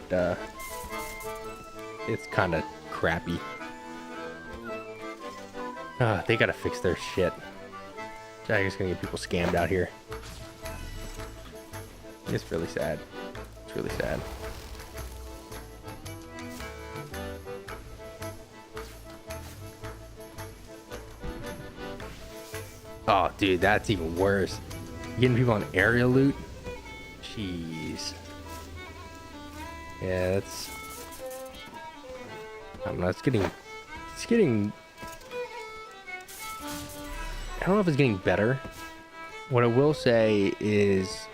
A: it's kind of crappy. They gotta fix their shit. Zeeack's gonna get people scammed out here. It's really sad. It's really sad. Oh, dude, that's even worse. Getting people on area loot. Jeez. Yeah, that's. I don't know. It's getting. I don't know if it's getting better. What I will say is,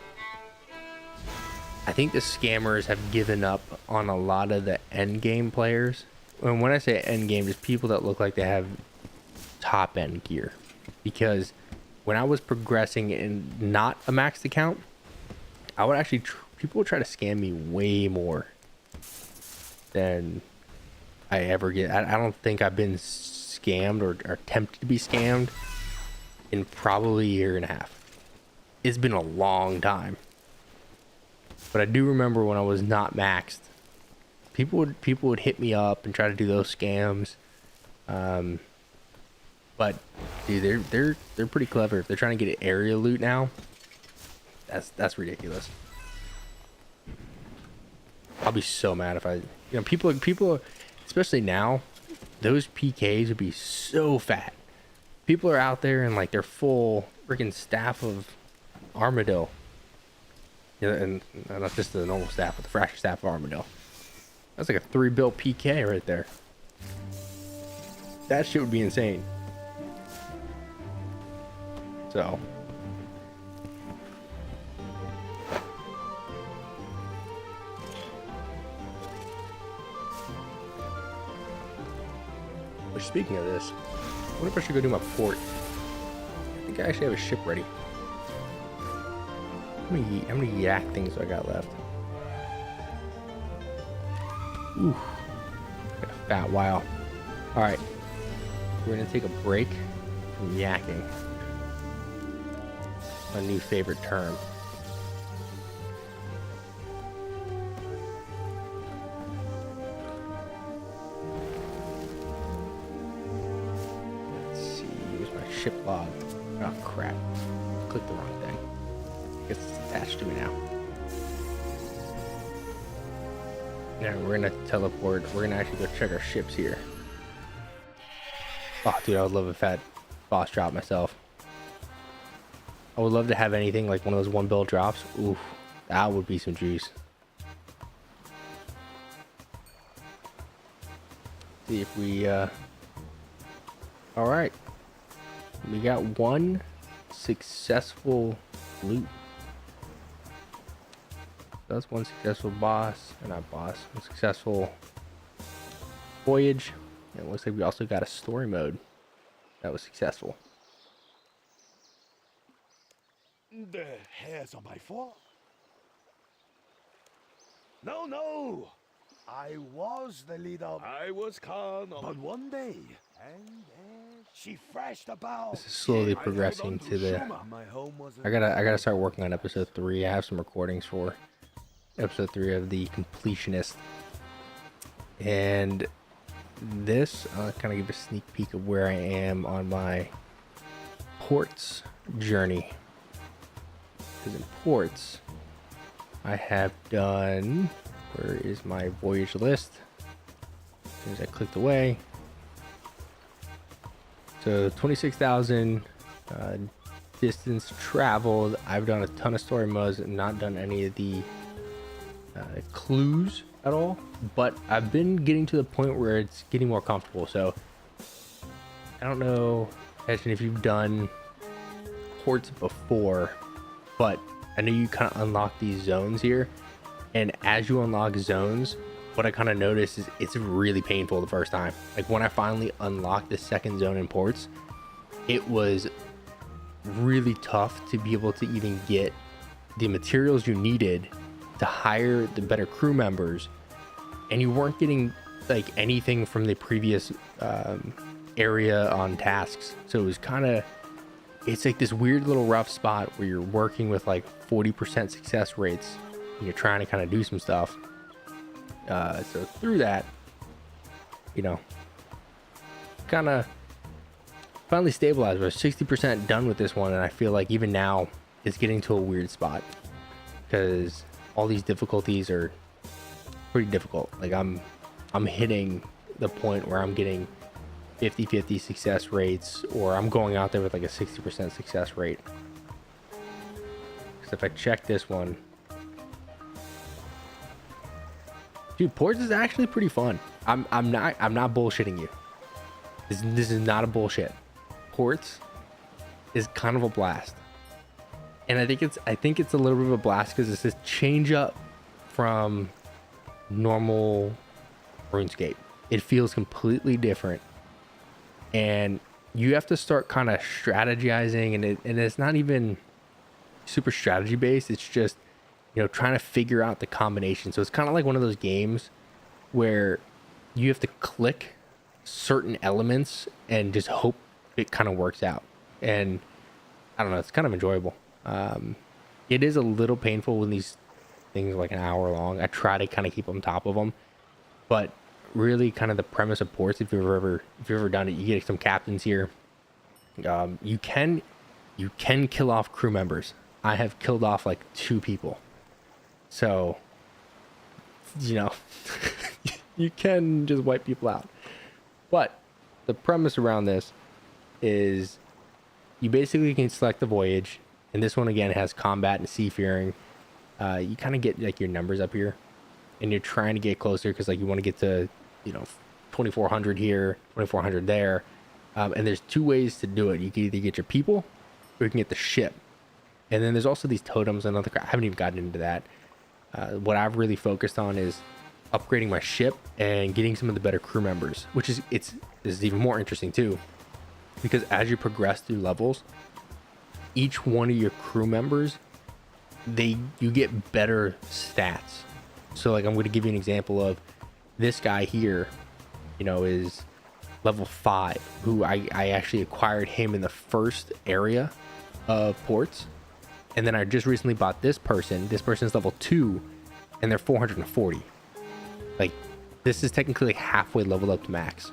A: I think the scammers have given up on a lot of the end game players. And when I say end game, just people that look like they have top end gear. Because when I was progressing in not a maxed account, I would actually people would try to scam me way more than I ever get. I don't think I've been scammed or tempted to be scammed in probably a year and a half. It's been a long time. But I do remember when I was not maxed, people would hit me up and try to do those scams. But dude, they're pretty clever. If they're trying to get an area loot now, that's ridiculous. I'll be so mad if people, especially now, those PKs would be so fat. People are out there and like they're full freaking staff of Armadillo. Yeah, and not just the normal staff, but the fracture staff of Armadillo. That's like a 3 bill PK right there. That shit would be insane. So. But speaking of this, I wonder if I should go do my port. I think I actually have a ship ready. How many yak things do I got left? Ooh. Got a fat while. Alright. We're gonna take a break from yakking. My new favorite term. Let's see, where's my ship log? Oh crap. Clicked the wrong thing. I guess it's attached to me now. Yeah, we're gonna teleport. We're gonna actually go check our ships here. Oh, dude, I would love if I had boss drop myself. I would love to have anything like one of those 1 bill drops. Oof, that would be some juice. See if we, alright. We got 1 successful loot. That's 1 successful boss, or not boss, 1 successful voyage. And it looks like we also got a story mode that was successful.
D: The hairs on my forehead. No. I was the leader. I was Khan. But one day, and she thrashed about.
A: This is slowly progressing to the. I gotta start working on episode 3. I have some recordings for episode 3 of the completionist, and this I'll kind of give a sneak peek of where I am on my ports journey. Because in ports, I have done. Where is my voyage list? As soon as I clicked away. So 26,000 distance traveled. I've done a ton of story modes and not done any of the clues at all. But I've been getting to the point where it's getting more comfortable. So I don't know, Ashton, if you've done ports before, but I know you kind of unlock these zones here. And as you unlock zones, what I kind of noticed is it's really painful the first time. Like when I finally unlocked the second zone in ports, it was really tough to be able to even get the materials you needed to hire the better crew members. And you weren't getting like anything from the previous area on tasks. So it was kind of, it's like this weird little rough spot where you're working with like 40% success rates. You're trying to kind of do some stuff. So through that, you know, kind of finally stabilized. We're 60% done with this one, and I feel like even now it's getting to a weird spot because all these difficulties are pretty difficult. Like I'm hitting the point where I'm getting 50-50 success rates, or I'm going out there with like a 60% success rate. Because if I check this one. Dude, ports is actually pretty fun. I'm not bullshitting you. This is not a bullshit. Ports is kind of a blast. And I think it's a little bit of a blast because it's this change up from normal RuneScape. It feels completely different. And you have to start kind of strategizing, and it's not even super strategy based. It's just, you know, trying to figure out the combination. So it's kind of like one of those games where you have to click certain elements and just hope it kind of works out. And I don't know, it's kind of enjoyable. It is a little painful when these things are like an hour long. I try to kind of keep on top of them, but really kind of the premise of ports, if you've ever done it, you get some captains here. You can kill off crew members. I have killed off like 2 people. So, you know, you can just wipe people out. But the premise around this is you basically can select the voyage. And this one, again, has combat and seafaring. You kind of get like your numbers up here. and you're trying to get closer because like you want to get to, you know, 2400 here, 2400 there. And there's two ways to do it. You can either get your people or you can get the ship. And then there's also these totems and other crap. I haven't even gotten into that. What I've really focused on is upgrading my ship and getting some of the better crew members, which is this is even more interesting too, because as you progress through levels, each one of your crew members, you get better stats. So like I'm going to give you an example of this guy here, you know, is level 5, who I actually acquired him in the first area of ports. And then I just recently bought this person. This person's level 2 and they're 440. Like this is technically like halfway leveled up to max.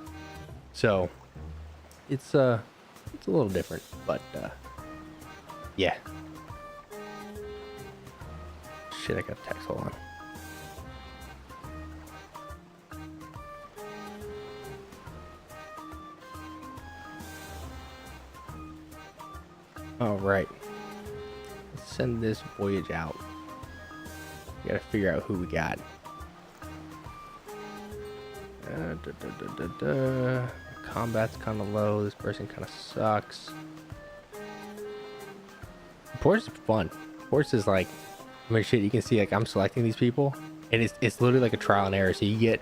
A: So it's a little different, but yeah. Shit, I got a text. Hold on. All right. Let's send this voyage out. We gotta figure out who we got. Combat's kind of low. This person kind of sucks. Ports is fun. Ports is like, I mean, shit. You can see like I'm selecting these people, and it's literally like a trial and error. So you get,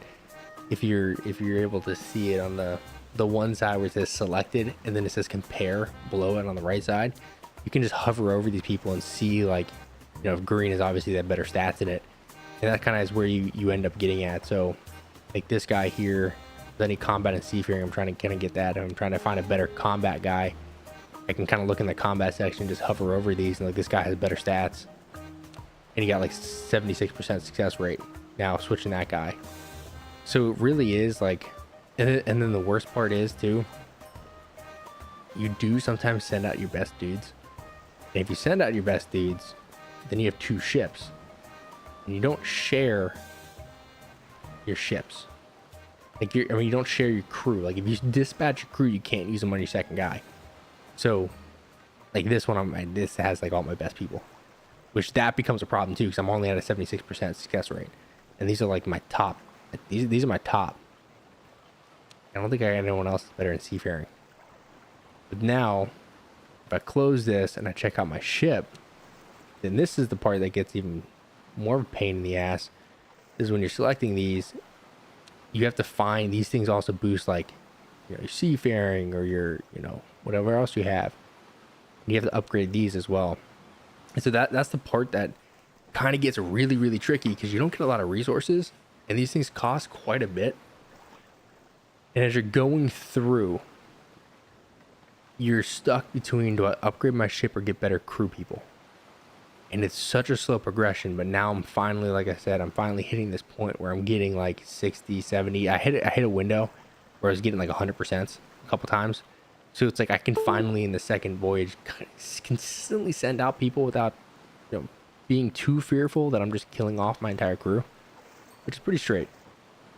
A: if you're able to see it on the one side where it says selected, and then it says compare below it on the right side, you can just hover over these people and see like, you know, if green is obviously that better stats in it, and that kind of is where you end up getting at. So like this guy here, any combat and seafaring, I'm trying to kind of get that. I'm trying to find a better combat guy. I can kind of look in the combat section, just hover over these, and like this guy has better stats, and he got like 76% success rate. Now switching that guy. So it really is like, and then the worst part is too, you do sometimes send out your best dudes, and if you send out your best dudes, then you have 2 ships, and you don't share your ships. Like you don't share your crew. Like if you dispatch your crew, you can't use them on your second guy. So like this one, this has like all my best people, which that becomes a problem too, because I'm only at a 76% success rate, and these are like my top. These are my top. I don't think I got anyone else better in seafaring. But now, if I close this and I check out my ship, then this is the part that gets even more of a pain in the ass. Is when you're selecting these, you have to find these things also boost like, you know, your seafaring or your, you know, whatever else you have. You have to upgrade these as well. And so that's the part that kind of gets really, really tricky, because you don't get a lot of resources, and these things cost quite a bit. And as you're going through, you're stuck between, do I upgrade my ship or get better crew people? And it's such a slow progression, but now I'm finally, like I said, I'm finally hitting this point where I'm getting like 60, 70. I hit a window where I was getting like 100% a couple times. So it's like I can finally, in the second voyage, consistently send out people without, you know, being too fearful that I'm just killing off my entire crew, which is pretty straight.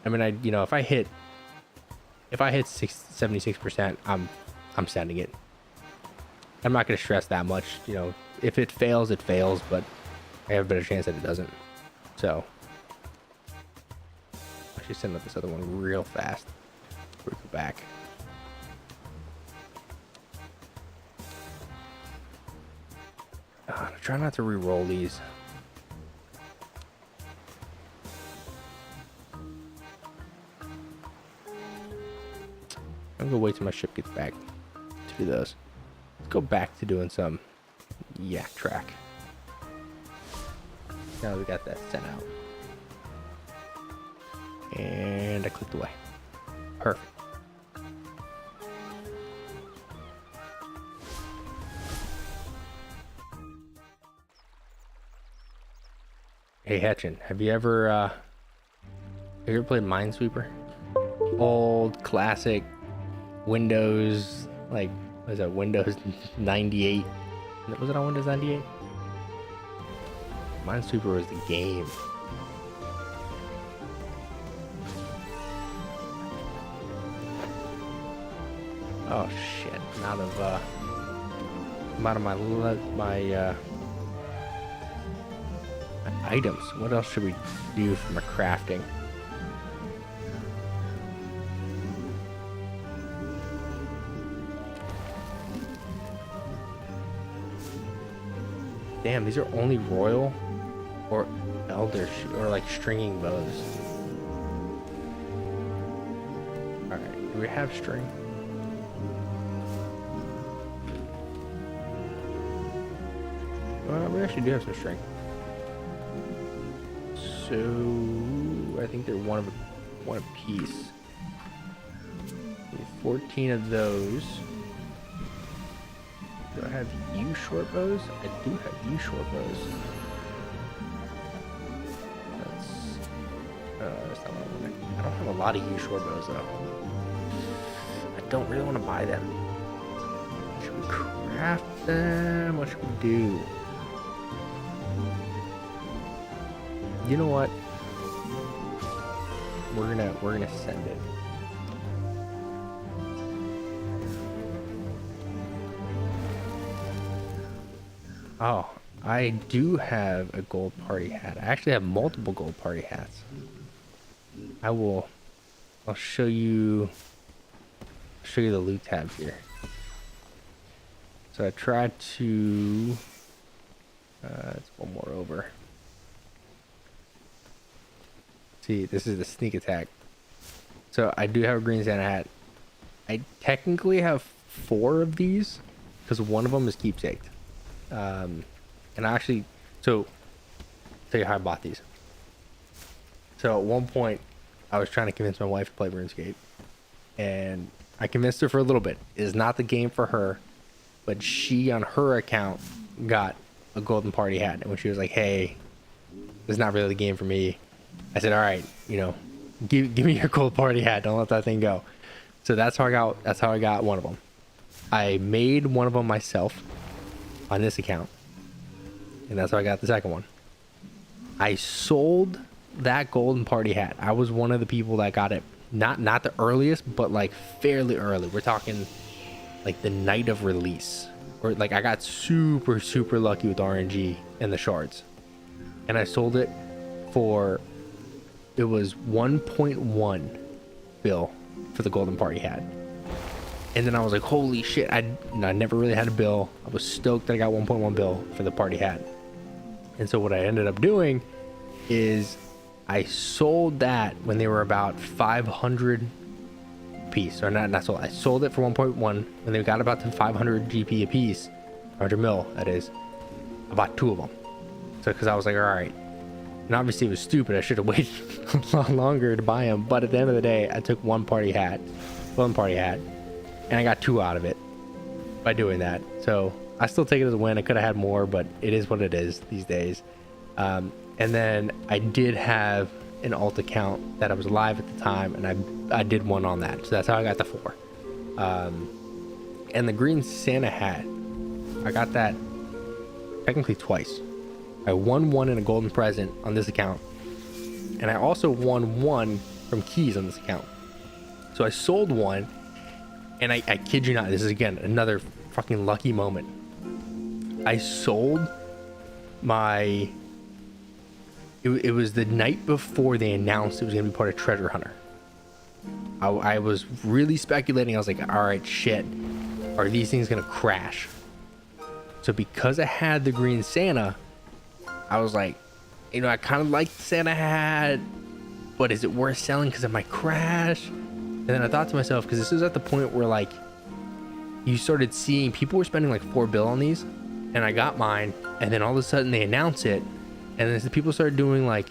A: I mean, you know, if I hit 76%, I'm sending it. I'm not going to stress that much. You know, if it fails, it fails, but I have a better chance that it doesn't. So, I should send up this other one real fast before we go back. Try not to re-roll these. I'm gonna wait till my ship gets back to do those. Let's go back to doing some yak track. Now that we got that sent out. And I clicked away. Perfect. Hey Hatchin, have you ever played Minesweeper? Old classic Windows, like, what is that, Windows 98? Was it on Windows 98? Minesweeper was the game. Oh shit, I'm out of my items. What else should we do from a crafting? Damn, these are only royal or elder or like stringing bows. All right, do we have string? We actually do have some string. So I think they're one a piece. 14 of those. Do I have U short bows? I do have U short bows. That's not what I want. I don't have a lot of U short bows though. I don't really want to buy them. Should we craft them? What should we do? You know what? We're gonna send it. Oh, I do have a gold party hat. I actually have multiple gold party hats. I'll show you the loot tab here. So I tried to it's one more over. See, this is the sneak attack. So I do have a green Santa hat. I technically have 4 of these because one of them is keepsaked. And I actually, so tell you how I bought these. So at one point I was trying to convince my wife to play RuneScape, and I convinced her for a little bit. It is not the game for her, but she on her account got a golden party hat, and when she was like, hey, this is not really the game for me, I said, all right, you know, give me your gold party hat. Don't let that thing go. So that's how I got one of them. I made one of them myself on this account, and that's how I got the second one. I sold that golden party hat. I was one of the people that got it, not the earliest, but like fairly early. We're talking like the night of release, or like I got super lucky with RNG and the shards, and I sold it for, it was 1.1 bill for the golden party hat. And then I was like, holy shit, I never really had a bill. I was stoked that I got 1.1 bill for the party hat. And so what I ended up doing is I sold that when they were about 500 a piece. Or not sold. I sold it for 1.1 when they got about to 500 GP a piece, 100 mil that is. I bought 2 of them. So because I was like, all right. And obviously it was stupid. I should have waited a lot longer to buy them. But at the end of the day, I took one party hat, and I got 2 out of it by doing that. So I still take it as a win. I could have had more, but it is what it is these days. And then I did have an alt account that I was live at the time, and I did one on that. So that's how I got the 4. And the green Santa hat, I got that technically twice. I won one in a golden present on this account, and I also won one from keys on this account. So I sold one, and I kid you not, this is again another fucking lucky moment. I sold my, it was the night before they announced it was gonna be part of Treasure Hunter. I was really speculating. I was like, all right, shit, are these things gonna crash? So because I had the green Santa, I was like, you know, I kind of like the Santa hat, but is it worth selling because it might crash? And then I thought to myself, because this was at the point where like you started seeing people were spending like 4 bill on these, and I got mine, and then all of a sudden they announce it, and then the people started doing like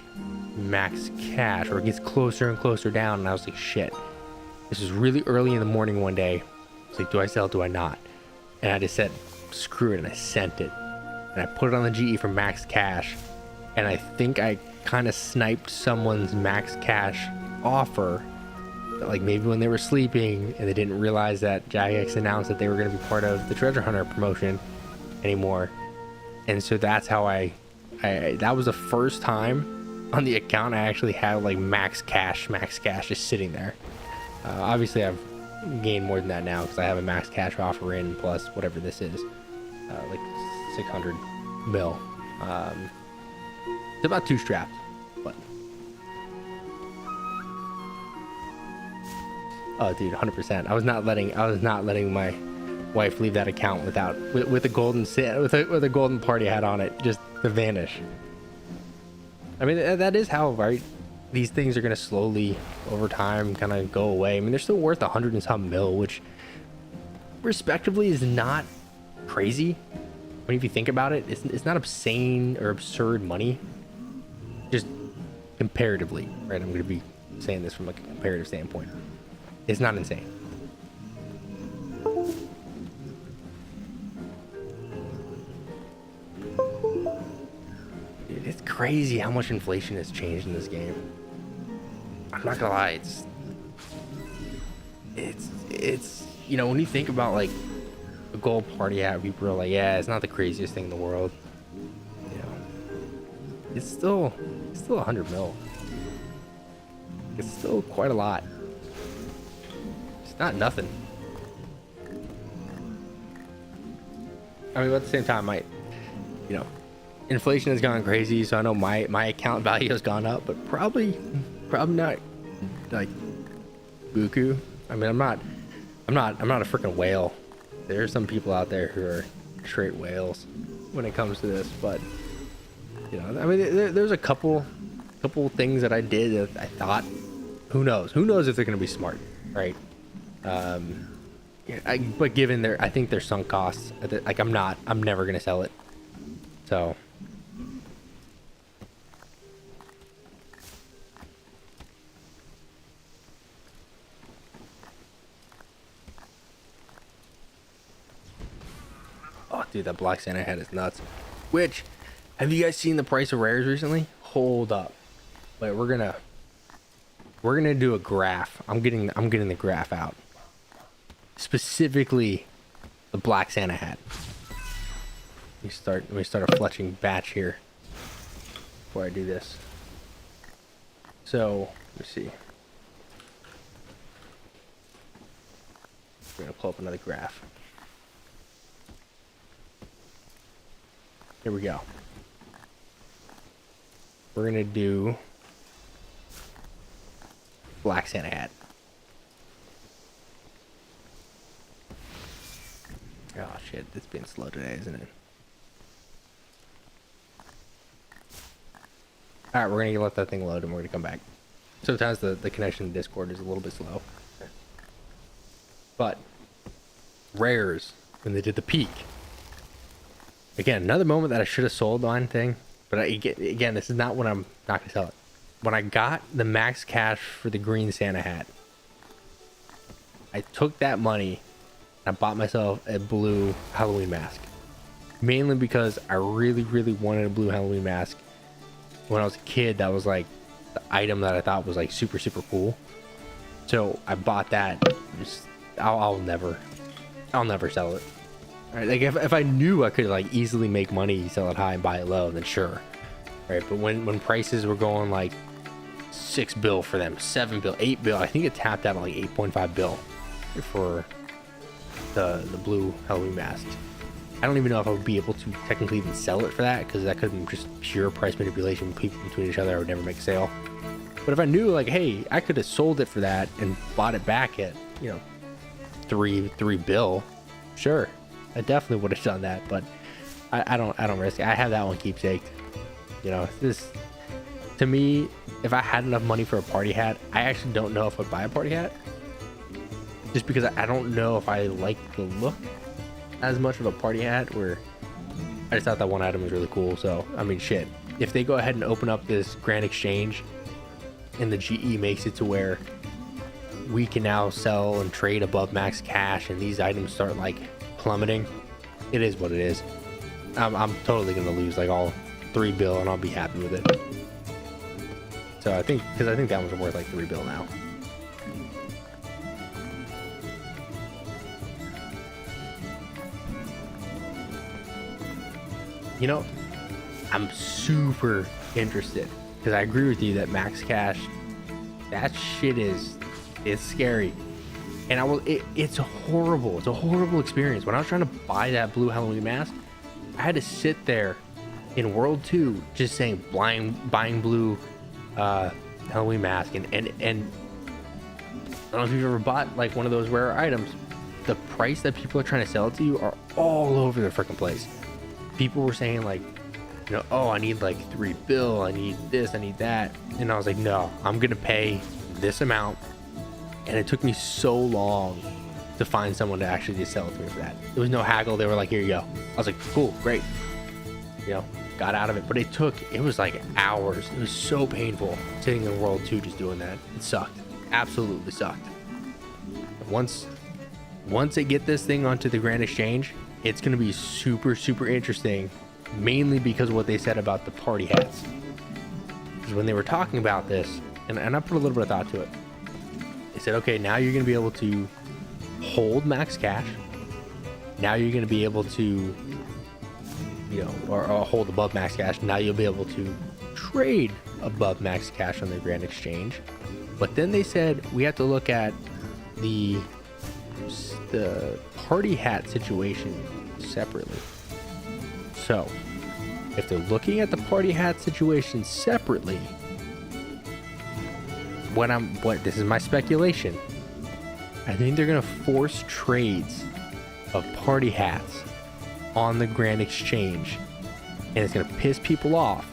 A: max cash, or it gets closer and closer down, and I was like, shit, this is really early in the morning one day. It's like, do I sell it, do I not? And I just said, screw it, and I sent it. And I put it on the GE for max cash, and I think I kind of sniped someone's max cash offer, like maybe when they were sleeping and they didn't realize that Zeeack announced that they were going to be part of the Treasure Hunter promotion anymore. And so that's how I that was the first time on the account I actually had like max cash just sitting there. Obviously I've gained more than that now because I have a max cash offer in, plus whatever this is, like 600 mil. It's about 2 straps, but oh, dude, 100%. I was not letting my wife leave that account with a golden party hat on it, just to vanish. I mean, that is how, right? These things are gonna slowly, over time, kind of go away. I mean, they're still worth 100 and some mil, which, respectively, is not crazy. I mean, if you think about it, it's not obscene or absurd money. Just comparatively, right? I'm gonna be saying this from like a comparative standpoint. It's not insane. Dude, it's crazy how much inflation has changed in this game. I'm not gonna lie, it's you know, when you think about like a gold party hat, people are like, yeah, it's not the craziest thing in the world. You know, it's still 100 mil. It's still quite a lot. It's not nothing. I mean, but at the same time, you know, inflation has gone crazy, so I know my account value has gone up, but probably not like buku. I mean, I'm not a freaking whale. There are some people out there who are straight whales when it comes to this, but you know, I mean, there's a couple things that I did that I thought, who knows if they're gonna be smart, right? Yeah, but given I think their sunk costs, like I'm never gonna sell it, so. Oh, dude, that Black Santa hat is nuts. Which, have you guys seen the price of rares recently? Hold up, wait, we're gonna do a graph. I'm getting the graph out. Specifically, the Black Santa hat. Let me start a fletching batch here before I do this. So, let me see. We're gonna pull up another graph. Here we go. We're gonna do Black Santa hat. Oh shit, it's been slow today, isn't it? Alright, we're gonna let that thing load and we're gonna come back. Sometimes the connection to Discord is a little bit slow. But rares, when they did the peak. Again, another moment that I should have sold on thing, but again, this is not when I'm not gonna sell it. When I got the max cash for the green Santa hat, I took that money and I bought myself a blue Halloween mask. Mainly because I really, really wanted a blue Halloween mask. When I was a kid, that was like the item that I thought was like super, super cool. So I bought that. I'll never sell it. Right, like if I knew I could like easily make money, sell it high and buy it low, then sure. Right, but when prices were going like 6 bill for them, 7 bill, 8 bill, I think it tapped out at like 8.5 bill for the blue Halloween mask. I don't even know if I would be able to technically even sell it for that, because that could have been just pure price manipulation between each other. I would never make a sale. But if I knew like, hey, I could have sold it for that and bought it back at, you know, 3 bill, sure. I definitely would have done that, but I don't risk it. I have that one keepsaked. You know, this, to me, if I had enough money for a party hat, I actually don't know if I'd buy a party hat. Just because I don't know if I like the look as much of a party hat, where I just thought that one item was really cool. So, I mean, shit. If they go ahead and open up this Grand Exchange and the GE makes it to where we can now sell and trade above max cash and these items start like plummeting, it is what it is. I'm totally gonna lose like all 3 bill and I'll be happy with it. So I think that one's worth like 3 bill now. You know, I'm super interested because I agree with you that max cash, that shit it's scary. And it's horrible. It's a horrible experience. When I was trying to buy that blue Halloween mask, I had to sit there in World 2 just saying buying blue Halloween mask and I don't know if you've ever bought like one of those rare items. The price that people are trying to sell it to you are all over the freaking place. People were saying like, you know, oh, I need like 3 bill, I need this, I need that. And I was like, no, I'm gonna pay this amount. And it took me so long to find someone to actually just sell it to me for that. There was no haggle. They were like, here you go. I was like, cool, great. You know, got out of it. But it was like hours. It was so painful sitting in World 2 just doing that. It sucked. Absolutely sucked. Once they get this thing onto the Grand Exchange, it's going to be super, super interesting, mainly because of what they said about the party hats. Because when they were talking about this, and I put a little bit of thought to it, they said, okay, now you're going to be able to hold max cash. Now you're going to be able to, you know, or hold above max cash. Now you'll be able to trade above max cash on the Grand Exchange. But then they said we have to look at the party hat situation separately. So if they're looking at the party hat situation separately, this is my speculation, I think they're gonna force trades of party hats on the Grand Exchange, and it's gonna piss people off.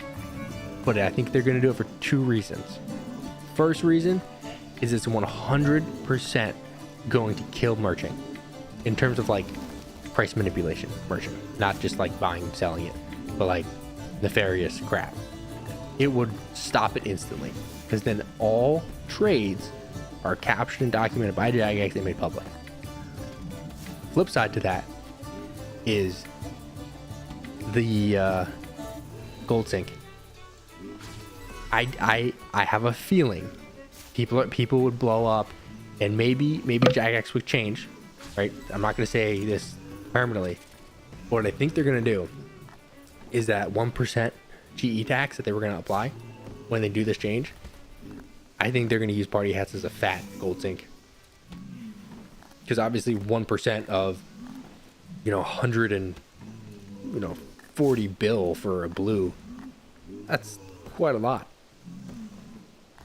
A: But I think they're gonna do it for 2 reasons. First reason is it's 100% going to kill merchant in terms of like price manipulation. Merchant, not just like buying and selling it, but like nefarious crap. It would stop it instantly, because then all trades are captured and documented by Zeeack and made public. Flip side to that is the gold sink. I have a feeling people would blow up, and maybe Zeeack would change, right? I'm not going to say this permanently. What I think they're going to do is that 1% GE tax that they were going to apply when they do this change, I think they're going to use party hats as a fat gold sink. Because obviously 1% of, 140 bill for a blue, that's quite a lot.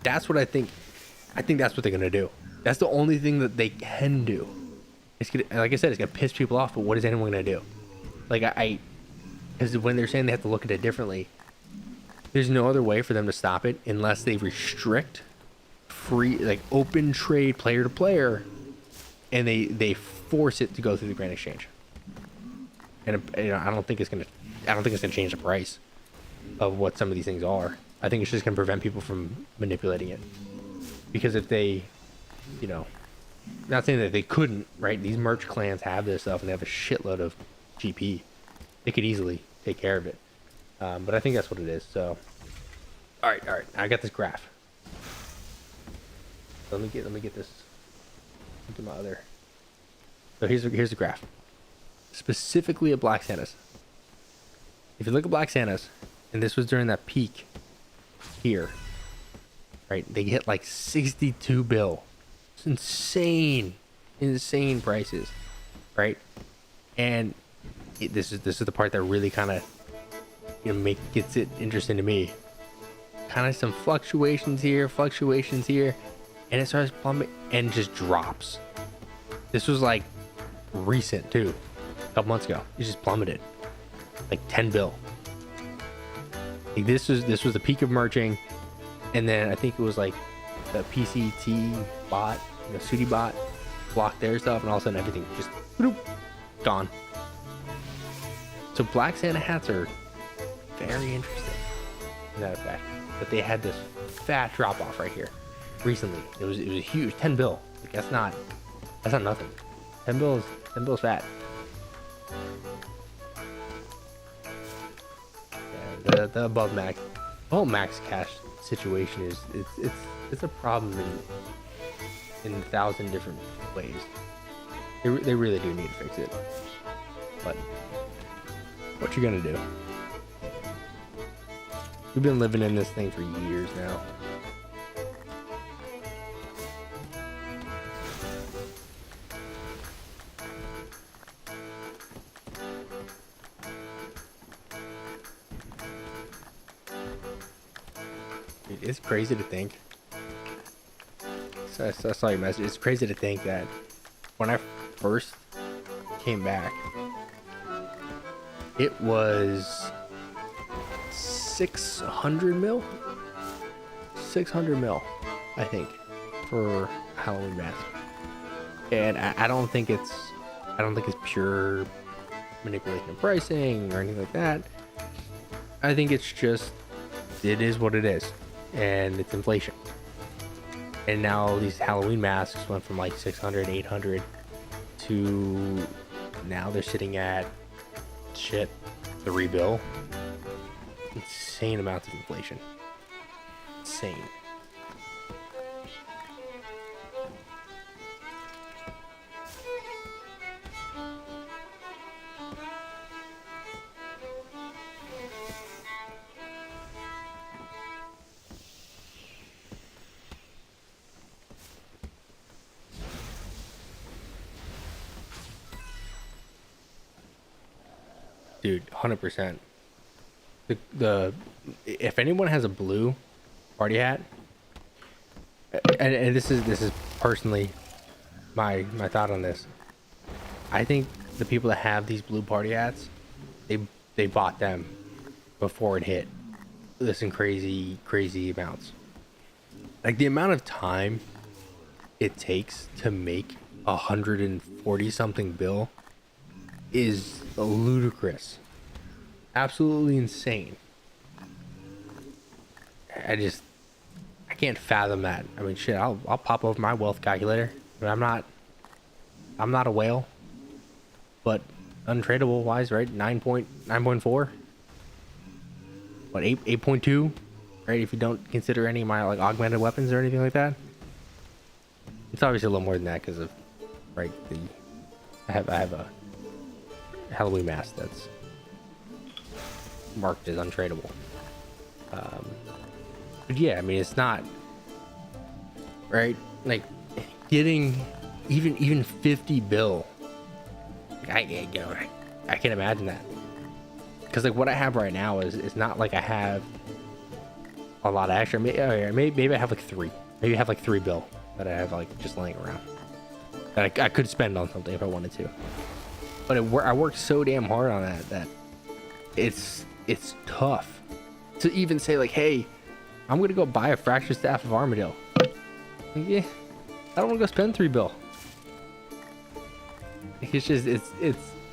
A: That's what I think. I think that's what they're going to do. That's the only thing that they can do. It's gonna, like I said, it's going to piss people off, but what is anyone going to do? Like, because when they're saying they have to look at it differently, there's no other way for them to stop it unless they restrict free, like open trade player to player, and they force it to go through the Grand Exchange. And I don't think it's gonna change the price of what some of these things are. I think it's just gonna prevent people from manipulating it. Because if they, not saying that they couldn't, right? These merch clans have this stuff and they have a shitload of GP. They could easily take care of it. But I think that's what it is. So, all right. I got this graph. So let me get this into my other. So here's the graph. Specifically at Black Santas. If you look at Black Santas, and this was during that peak here, right? They hit like 62 bill. It's insane prices, right? And this is the part that really kind of gets it interesting to me. Kind of some fluctuations here, and it starts plummeting and just drops. This was like recent too, a couple months ago. It just plummeted, like 10 bill. Like this was the peak of merching, and then I think it was like the PCT bot, Sudi bot, blocked their stuff, and all of a sudden everything just bloop, gone. So Black Santa hats are very interesting in that effect. But they had this fat drop off right here recently. It was a huge 10 bill. Like that's not nothing. 10 bills fat. Yeah, the above max, the whole max cash situation is it's a problem in 1,000 different ways. They really do need to fix it. But what you gonna do? We've been living in this thing for years now. It's crazy to think. So I saw your message. It's crazy to think that when I first came back, it was 600 mil? 600 mil, I think, for Halloween mask. And I don't think it's pure manipulation of pricing or anything like that. I think it's just, it is what it is, and it's inflation. And now these Halloween masks went from like 600, 800 to now they're sitting at shit, $3 bill. Insane amounts of inflation. Insane. Dude, 100%. The if anyone has a blue party hat, and this is personally my thought on this. I think the people that have these blue party hats, they bought them before it hit this in crazy amounts. Like the amount of time it takes to make 140 something bill is ludicrous, absolutely insane. I can't fathom that. I mean, shit, I'll pop over my wealth calculator. I mean, I'm not a whale, but untradeable wise, right? 9.4. What, 8.2, right? If you don't consider any of my like augmented weapons or anything like that. It's obviously a little more than that because of, right? I have a Halloween mask that's marked as untradeable. But yeah, I mean, it's not right. Like getting even 50 bill. Like, I can't imagine that. Because like what I have right now is not like I have a lot of extra. Maybe I have like 3. Maybe I have like 3 bill that I have like just laying around that I could spend on something if I wanted to. But I worked so damn hard on that it's tough to even say like, hey, I'm gonna go buy a fractured staff of Armadillo. Yeah, I don't want to go spend 3 bill. It's just it's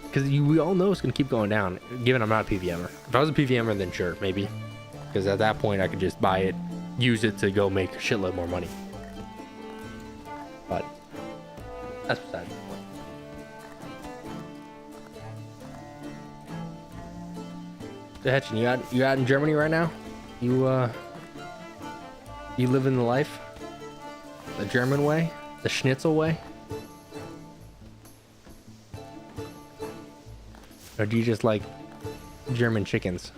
A: because we all know it's gonna keep going down. Given I'm not a PVMer. If I was a PVMer, then sure, maybe. Because at that point I could just buy it, use it to go make a shitload more money. But that's beside the point. So Hetchin, you out in Germany right now? You living the life? The German way? The Schnitzel way? Or do you just like German chickens?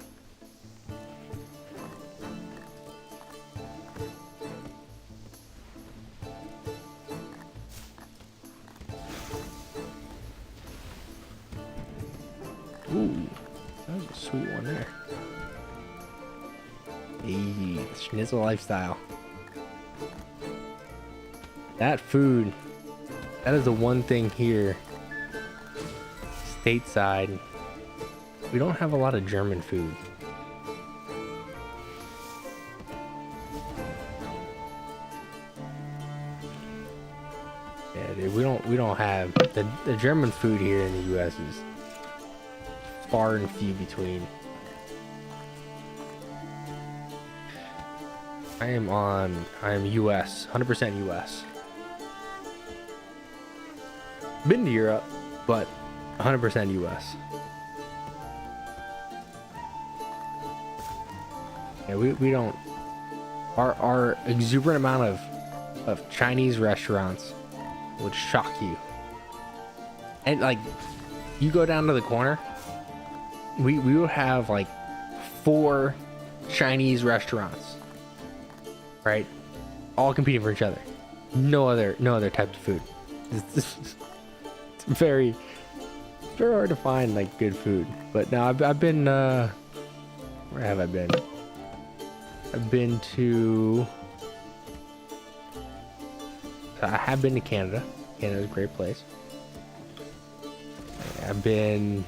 A: Ooh, that was a sweet one there. Hey, Schnitzel lifestyle. That food, that is the one thing here, stateside, we don't have a lot of German food. Yeah, dude, we don't have the German food here in the US is far and few between. I am US, 100% US. Been to Europe, but 100% US. Yeah, we don't. Our exuberant amount of Chinese restaurants would shock you. And like, you go down to the corner, we will have like 4 Chinese restaurants, right? All competing for each other. No other type of food. It's very hard to find like good food. But now I've been where have I been? I've been to. I have been to Canada. Canada's a great place. I've been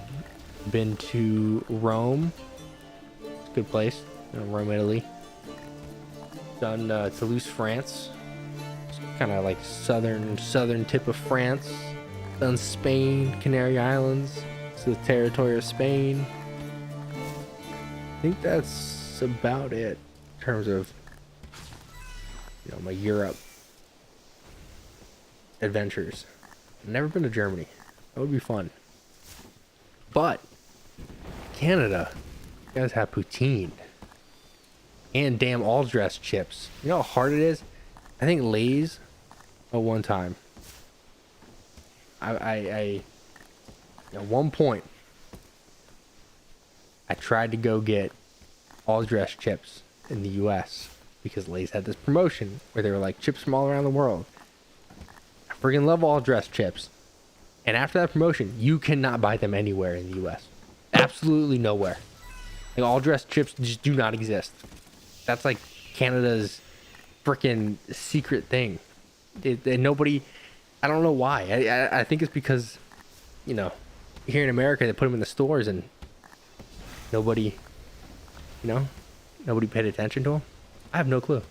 A: to Rome. It's a good place. Rome, Italy. Done Toulouse, France. Kind of like southern tip of France. Done Spain, Canary Islands. It's the territory of Spain. I think that's about it in terms of my Europe adventures. I've never been to Germany. That would be fun. But Canada, you guys have poutine and damn all dressed chips. You know how hard it is? I think Lay's at one time. I at one point I tried to go get all dressed chips in the US because Lay's had this promotion where they were like chips from all around the world. I freaking love all dressed chips. And after that promotion, you cannot buy them anywhere in the US. Absolutely nowhere. Like all dressed chips just do not exist. That's like Canada's freaking secret thing. Nobody, I don't know why. I think it's because, here in America they put them in the stores and nobody paid attention to them. I have no clue.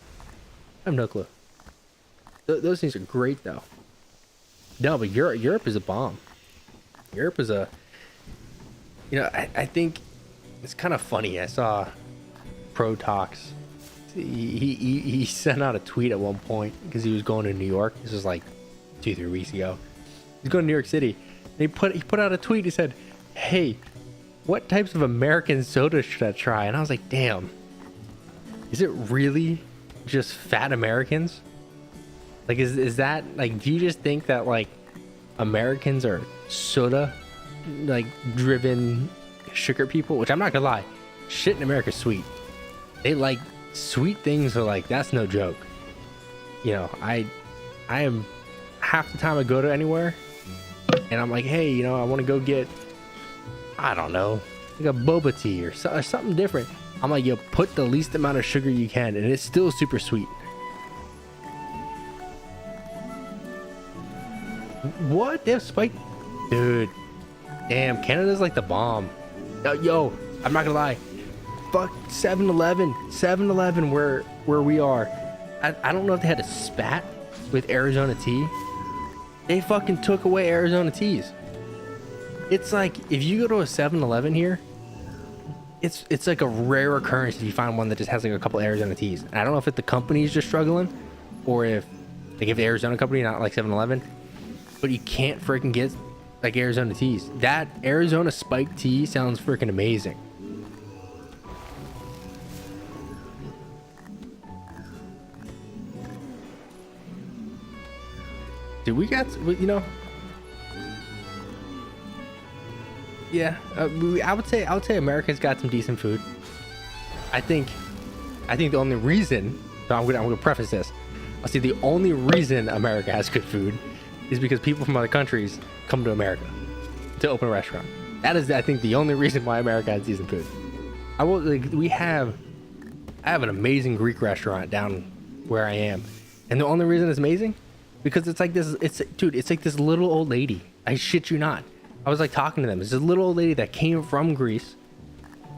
A: Those things are great though. No, but Europe is a bomb. Europe is a, I think it's kind of funny. I saw Pro Talks. He sent out a tweet at one point because he was going to New York. This was like 2-3 weeks ago. He's going to New York City. And he put out a tweet. He said, "Hey, what types of American soda should I try?" And I was like, damn, is it really just fat Americans? Like, is that, like, do you just think that, like, Americans are soda, like, driven sugar people? Which I'm not gonna lie, shit in America's sweet. They like sweet things are like, that's no joke. I am half the time I go to anywhere and I'm like, hey, I want to go get, I don't know, like a boba tea or something different. I'm like, you put the least amount of sugar you can and it's still super sweet. What? They have spiked? Dude. Damn, Canada's like the bomb. Yo, I'm not gonna lie. Fuck 7-Eleven where we are. I don't know if they had a spat with Arizona tea. They fucking took away Arizona teas. It's like, if you go to a 7-Eleven here, it's like a rare occurrence if you find one that just has like a couple Arizona teas. And I don't know if the company's just struggling or if they give the Arizona company, not like 7-Eleven. But you can't freaking get like Arizona teas. That Arizona spiked tea sounds freaking amazing. Dude, we got, yeah, I would say America's got some decent food. I think the only reason, so I'm gonna preface this. I'll say the only reason America has good food is because people from other countries come to America to open a restaurant. That is, I think, the only reason why America has decent food. I have an amazing Greek restaurant down where I am, and the only reason it's amazing because it's like this. It's like this little old lady. I shit you not. I was like talking to them. It's this little old lady that came from Greece,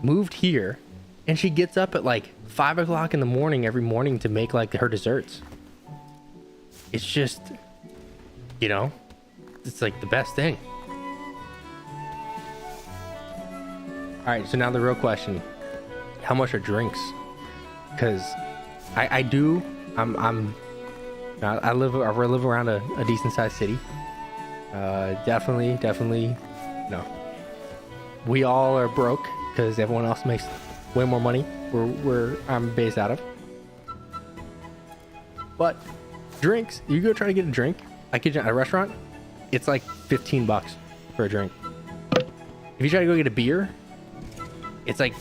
A: moved here, and she gets up at like 5 o'clock in the morning every morning to make like her desserts. It's just, it's like the best thing. All right, so now the real question: how much are drinks? Because I live around a decent sized city. Definitely, no. We all are broke because everyone else makes way more money where I'm based out of. But drinks, you go try to get a drink, I kid you, at a restaurant, it's like $15 for a drink. If you try to go get a beer, it's like,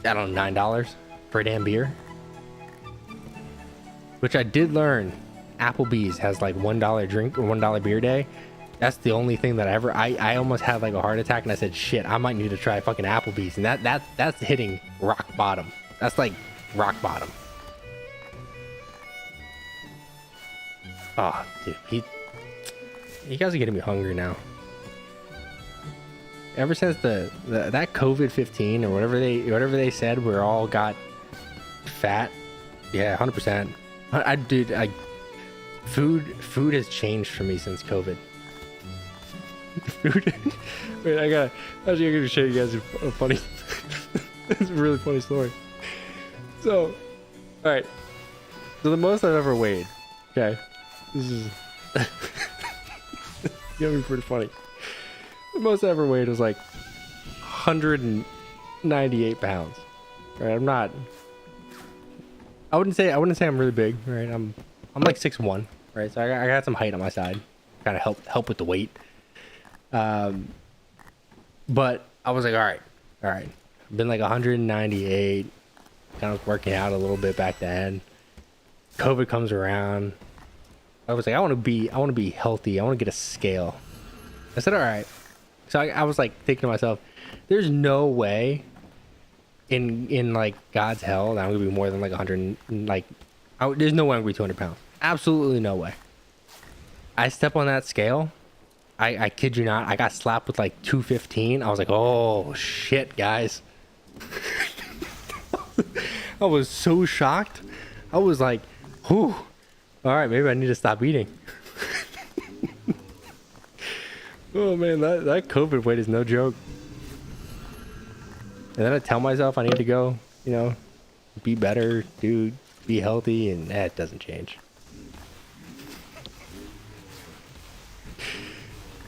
A: I don't know, $9 for a damn beer. Which I did learn, Applebee's has like $1 drink or $1 beer day. That's the only thing that I almost had like a heart attack and I said, shit, I might need to try fucking Applebee's. And that's hitting rock bottom. That's like rock bottom. Oh, dude, you guys are getting me hungry now. Ever since that COVID-15 or whatever they said, we're all got fat. Yeah, 100%. Food has changed for me since COVID. Food. Wait, I'm gonna show you guys a funny. It's a really funny story. So, all right. So the most I've ever weighed. Okay, this is gonna be pretty funny. The most I ever weighed was like 198 pounds. All right, I wouldn't say I'm really big. Right, I'm like 6'1". Right, so I got some height on my side, kind of help with the weight. But I was like, all right. I've been like 198, kind of working out a little bit back then. COVID comes around. I was like, I want to be healthy. I want to get a scale. I said, all right. So I was like thinking to myself, there's no way in like God's hell that I'm gonna be more than like 100. There's no way I'm gonna be 200 pounds. Absolutely no way. I step on that scale. I kid you not. I got slapped with like 215. I was like, oh shit, guys. I was so shocked. I was like, whew. All right, maybe I need to stop eating. Oh man, that COVID weight is no joke. And then I tell myself I need to go, be better, be healthy, and it doesn't change.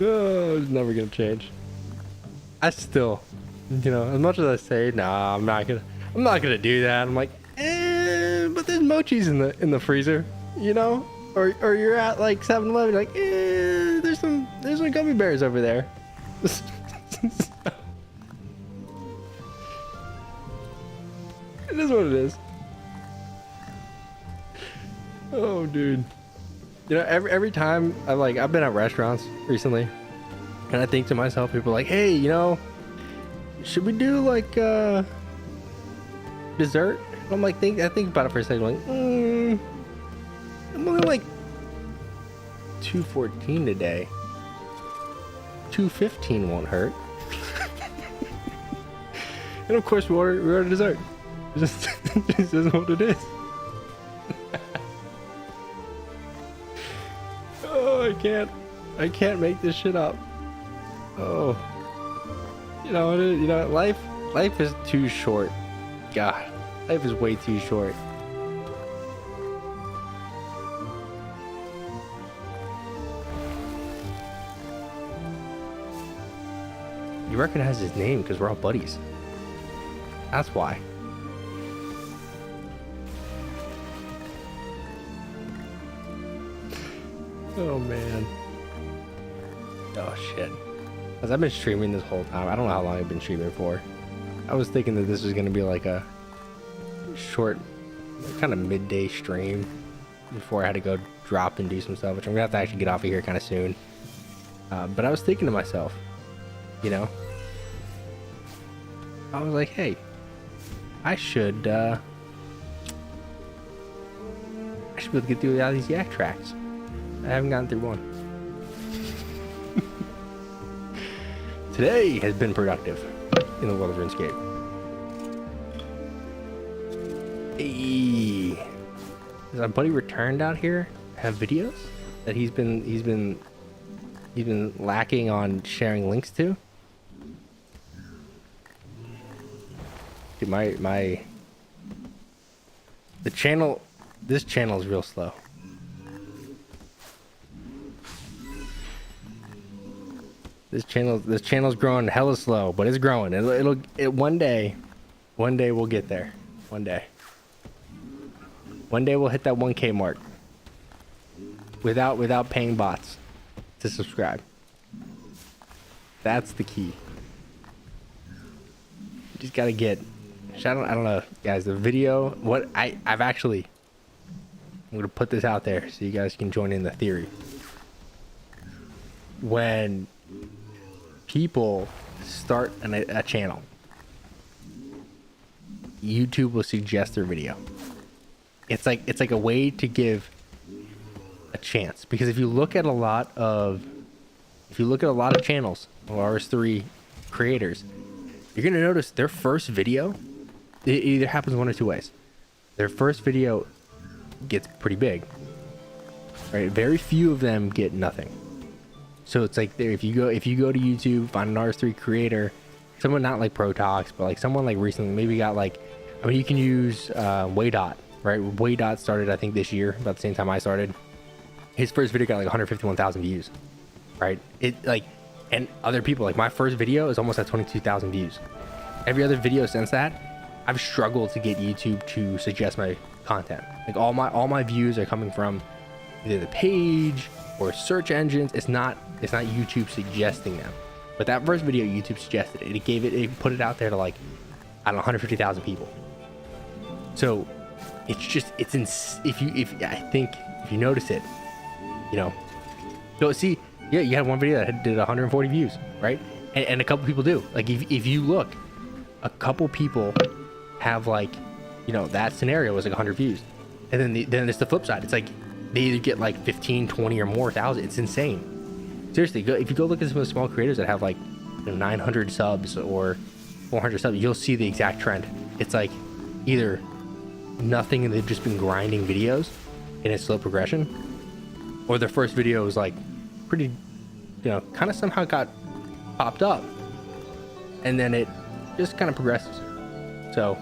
A: Oh, it's never gonna change. I still, as much as I say, nah, I'm not gonna do that. I'm like, but there's mochis in the freezer, or you're at like 7-Eleven, like, there's some gummy bears over there. It is what it is. Oh, dude. Every time I've been at restaurants recently, and I think to myself, people are like, hey, should we do like dessert? I'm like, I think about it for a second, like, I'm only like 214 today. 215 won't hurt. And of course we order dessert. This is what it is. Oh, I can't make this shit up. Oh, life is too short. God, life is way too short. You recognize his name because we're all buddies. That's why. Oh man. Oh shit. As I've been streaming this whole time, I don't know how long I've been streaming for. I was thinking that this was gonna be like a short, kind of midday stream before I had to go drop and do some stuff, which I'm gonna have to actually get off of here kind of soon. But I was thinking to myself, I was like, hey, I should be able to get through all these Zeeack tracks. I haven't gotten through one. Today has been productive in the world of RuneScape. Hey, has our buddy returned out here have videos that he's been lacking on sharing links to? Dude, this channel is real slow. This channel's growing hella slow, but it's growing. It one day we'll get there. One day we'll hit that 1K mark without paying bots to subscribe. That's the key. You just gotta get. I don't know, guys. The video. I'm gonna put this out there so you guys can join in the theory. When people start a channel, YouTube will suggest their video. It's like a way to give a chance, because if you look at a lot of channels or RS3 creators, you're gonna notice their first video, it either happens one or two ways. Their first video gets pretty big, right? Very few of them get nothing. So it's like, there, if you go to YouTube, find an RS3 creator, someone not like Pro Talks, but like someone like recently maybe got like, I mean, you can use Waydot, right? Waydot started, I think, this year about the same time I started. His first video got like 151,000 views, right? It like, and other people, like my first video is almost at 22,000 views. Every other video since that, I've struggled to get YouTube to suggest my content. Like all my views are coming from either the page or search engines. It's not YouTube suggesting them. But that first video, YouTube suggested it. It put it out there to like, I don't know, 150,000 people. So if you notice it, you know, so see, yeah, you had one video that did 140 views, right? And a couple people do. Like if you look, a couple people have like, you know, that scenario was like 100 views. And then it's the flip side. It's like they either get like 15, 20 or more thousand. It's insane. Seriously, if you go look at some of the small creators that have like, you know, 900 subs or 400 subs, you'll see the exact trend. It's like either nothing and they've just been grinding videos in a slow progression, or their first video was like pretty, you know, kind of somehow got popped up, and then it just kind of progresses. So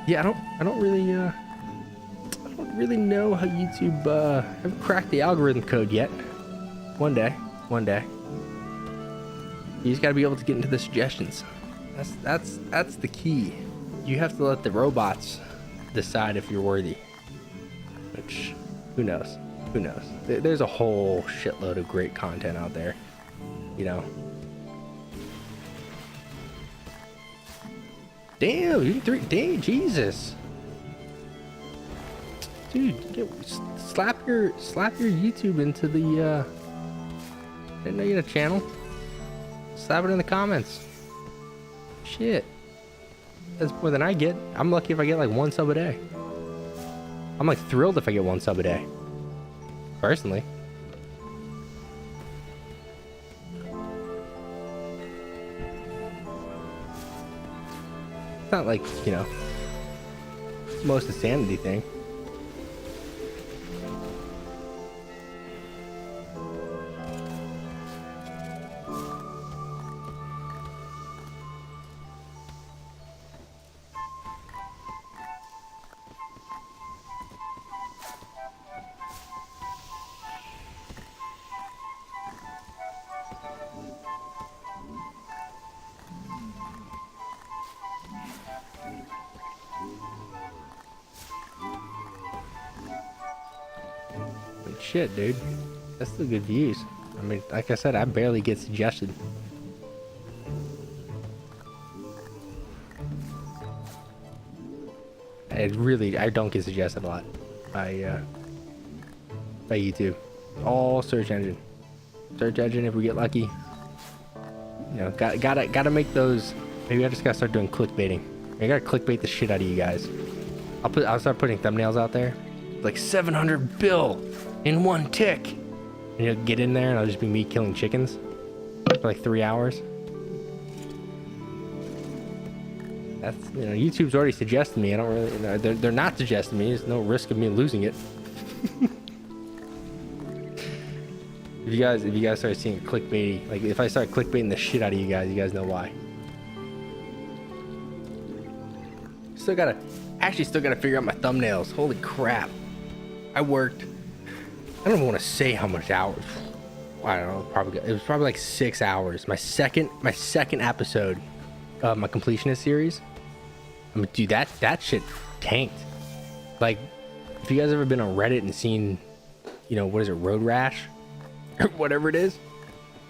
A: yeah, I don't really know how YouTube have cracked the algorithm code yet. One day you just got to be able to get into the suggestions. That's the key. You have to let the robots decide if you're worthy, which who knows. There's a whole shitload of great content out there, you know. Damn, you 3, damn, Jesus, dude, slap your YouTube into the didn't know you had a channel. Slap it in the comments. Shit, that's more than I get. I'm lucky if I get like 1 sub a day. I'm like thrilled if I get 1 sub a day, personally. It's not like, you know, most insanity thing. Shit, dude, that's still good views. I mean, like I said, I barely get suggested. I don't get suggested a lot by YouTube. All search engine if we get lucky. You know, gotta make those. Maybe I just gotta start doing clickbaiting. I gotta clickbait the shit out of you guys. I'll start putting thumbnails out there, like 700 bill in 1 tick, and you'll get in there and I'll just be me killing chickens for like 3 hours. That's, you know, YouTube's already suggested me. I don't really, you know, they're not suggesting me. There's no risk of me losing it. If you guys start seeing clickbait, like if I start clickbaiting the shit out of you guys know why. Still gotta figure out my thumbnails. Holy crap. I worked, I don't even want to say how much hours. I don't know, it was probably like 6 hours. My second episode of my completionist series. I mean, dude, that shit tanked. Like, if you guys ever been on Reddit and seen, you know, what is it, Road Rash or whatever it is,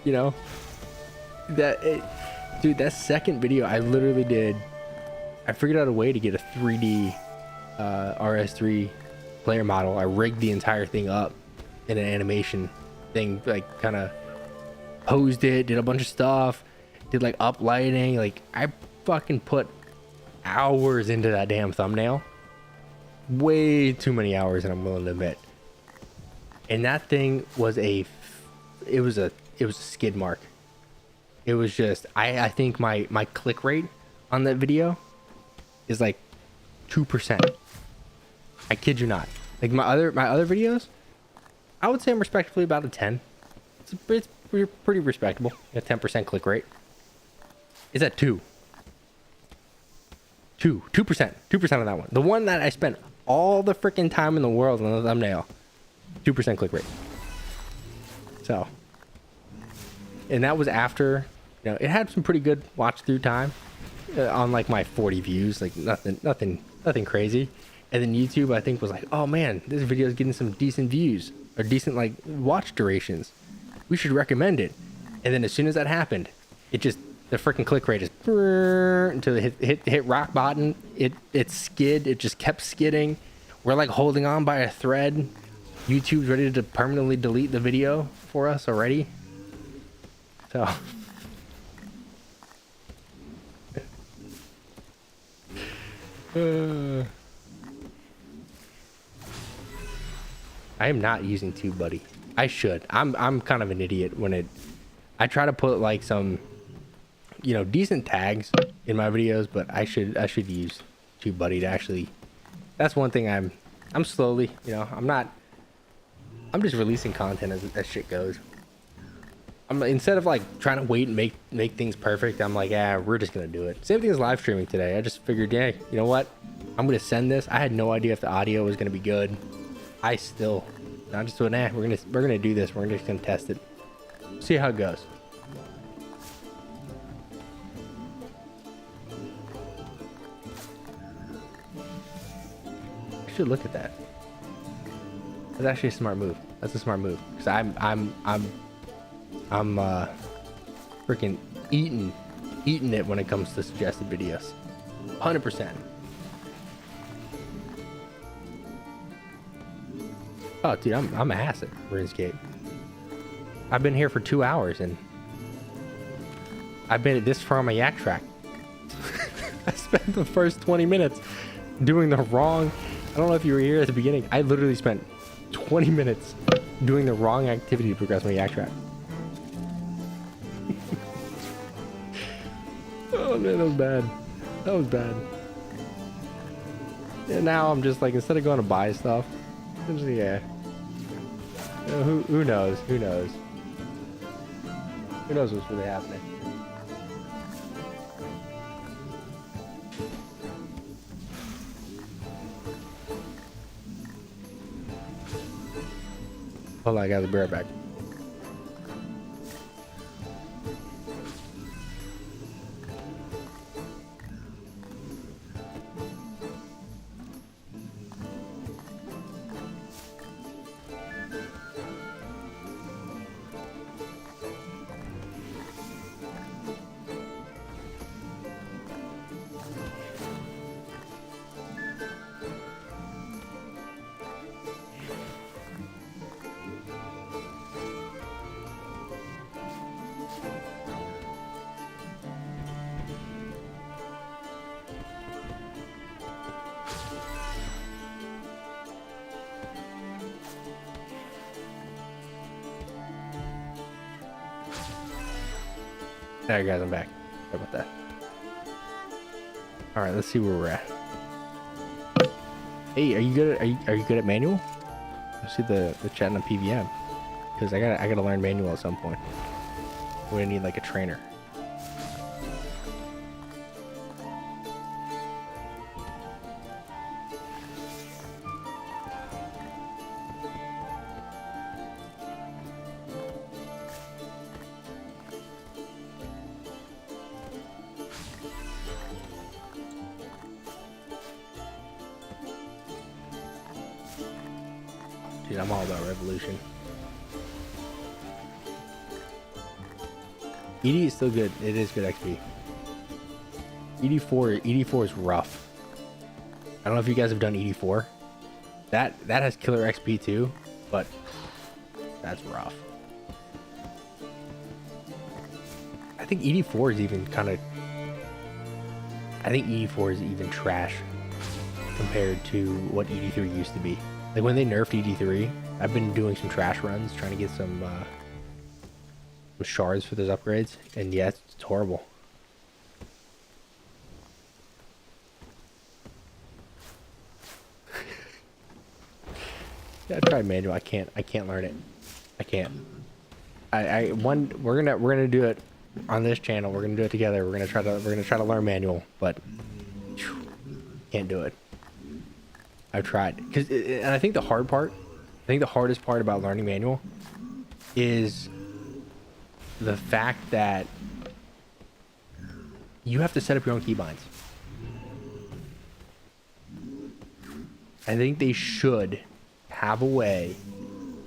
A: you know, dude, that second video I literally did, I figured out a way to get a 3D RS3 player model. I rigged the entire thing up in an animation thing, like kind of posed it, did a bunch of stuff, did like up lighting. Like I fucking put hours into that damn thumbnail. Way too many hours, and I'm willing to admit. And that thing was it was a skid mark. It was just, I think my click rate on that video is like 2%. I kid you not. Like my other videos, I would say I'm respectively about a 10. It's pretty respectable. A 10% click rate. Is at 2%. 2% of that one. The one that I spent all the freaking time in the world on the thumbnail. 2% click rate. So, and that was after, you know, it had some pretty good watch through time on like my 40 views, like nothing crazy. And then YouTube, I think, was like, oh man, this video is getting some decent views or decent like watch durations. We should recommend it. And then as soon as that happened, it just, the freaking click rate just until it hit rock bottom. It skid. It just kept skidding. We're like holding on by a thread. YouTube's ready to permanently delete the video for us already. So I am not using TubeBuddy. I should. I'm kind of an idiot when I try to put like some, you know, decent tags in my videos, but I should use TubeBuddy to actually. That's one thing I'm slowly, you know, I'm just releasing content as shit goes. Instead of like trying to wait and make things perfect, I'm like, yeah, we're just gonna do it. Same thing as live streaming today. I just figured, yeah, you know what? I'm gonna send this. I had no idea if the audio was gonna be good. I just went, we're gonna do this. We're just gonna test it. See how it goes. I should look at that. That's actually a smart move. That's a smart move. Cause I'm freaking eating it when it comes to suggested videos. 100%. Oh, dude, I'm a ass at RuneScape. I've been here for 2 hours and I've been at this far on my yak track. I spent the first 20 minutes doing the wrong. I don't know if you were here at the beginning. I literally spent 20 minutes doing the wrong activity to progress my yak track. Oh man, that was bad. That was bad. And now I'm just like, instead of going to buy stuff, I'm just, yeah. You know, who knows? Who knows? Who knows what's really happening? Hold on, guys, I'll be right back. Alright guys, I'm back. Sorry about that. Alright, let's see where we're at. Hey, are you good at manual? Let's see the chat on PVM. Because I gotta learn manual at some point. We're gonna need like a trainer. Dude, I'm all about revolution. ED is still good. It is good XP. ED4 is rough. I don't know if you guys have done ED4. That has killer XP too, but that's rough. I think ED4 is even kind of, I think ED4 is even trash compared to what ED3 used to be. Like when they nerfed ED3, I've been doing some trash runs trying to get some shards for those upgrades, and yeah, it's horrible. Yeah, I tried manual. I can't learn it. I can't. We're gonna do it on this channel. We're gonna do it together. We're gonna try to learn manual, but can't do it. I've tried, and I think the hardest part about learning manual is the fact that you have to set up your own keybinds. I think they should have a way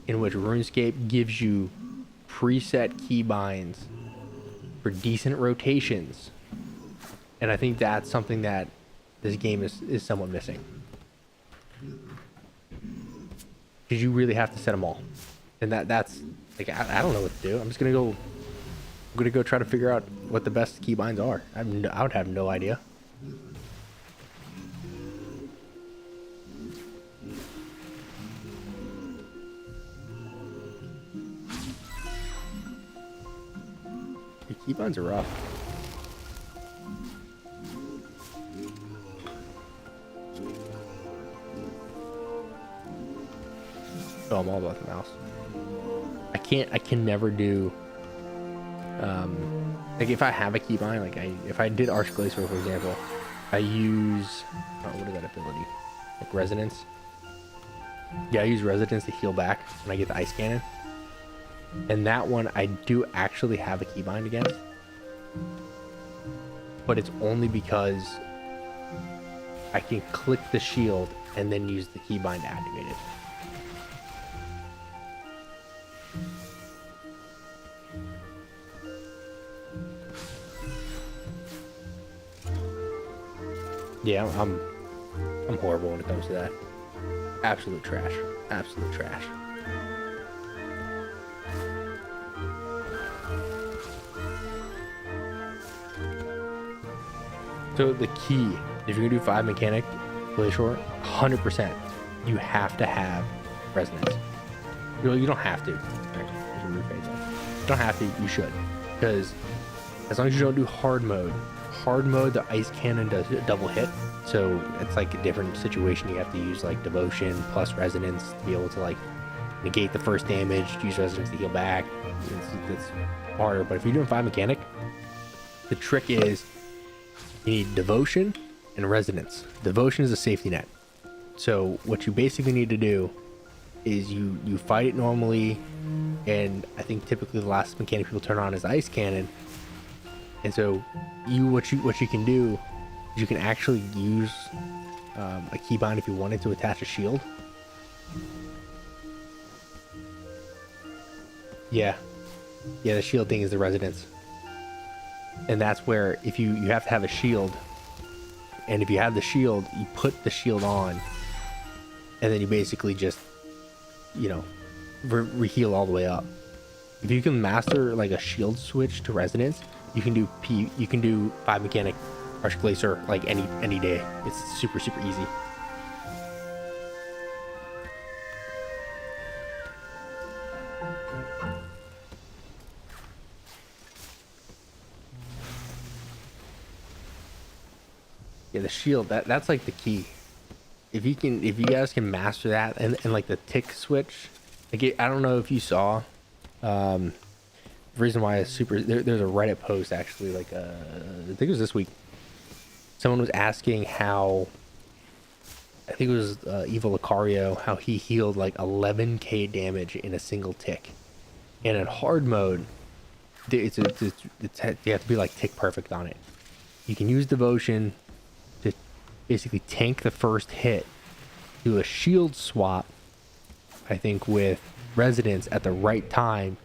A: in which RuneScape gives you preset keybinds for decent rotations, and I think that's something that this game is somewhat missing, because you really have to set them all, and that's like I don't know what to do. I'm gonna go try to figure out what the best keybinds are. I would have no idea. The keybinds are rough. Oh, I'm all about the mouse. I can never do, like if I have a keybind, like if I did Arch Glacier, for example, I use, what is that ability? Like Resonance? Yeah, I use Resonance to heal back when I get the Ice Cannon. And that one I do actually have a keybind against, but it's only because I can click the shield and then use the keybind to activate it. Yeah, I'm horrible when it comes to that. Absolute trash. Absolute trash. So the key, if you're gonna do 5 mechanic Glacier, 100%, you have to have Resonance. You don't have to. You don't have to. You should, because as long as you don't do hard mode, the Ice Cannon does a double hit, so it's like a different situation. You have to use like Devotion plus Resonance to be able to like negate the first damage, use Resonance to heal back. It's harder, but if you're doing 5 mechanic, the trick is you need Devotion and Resonance. Devotion is a safety net. So what you basically need to do is you fight it normally, and I think typically the last mechanic people turn on is Ice Cannon. And so what you can do is you can actually use a keybind if you wanted to attach a shield. Yeah, the shield thing is the Resonance. And that's where if you have to have a shield, and if you have the shield, you put the shield on, and then you basically just, re-heal all the way up. If you can master like a shield switch to Resonance, you can do 5 mechanic Arch Glacier like any day. It's super easy. Yeah, the shield, that's like the key. If you guys can master that, and like the tick switch, like I don't know if you saw, the reason why it's super, there's a Reddit post actually, like I think it was this week. Someone was asking how, I think it was Evil Lucario, how he healed like 11k damage in a single tick. And in hard mode, you have to be like tick perfect on it. You can use Devotion to basically tank the first hit, do a shield swap, I think with Resonance at the right time,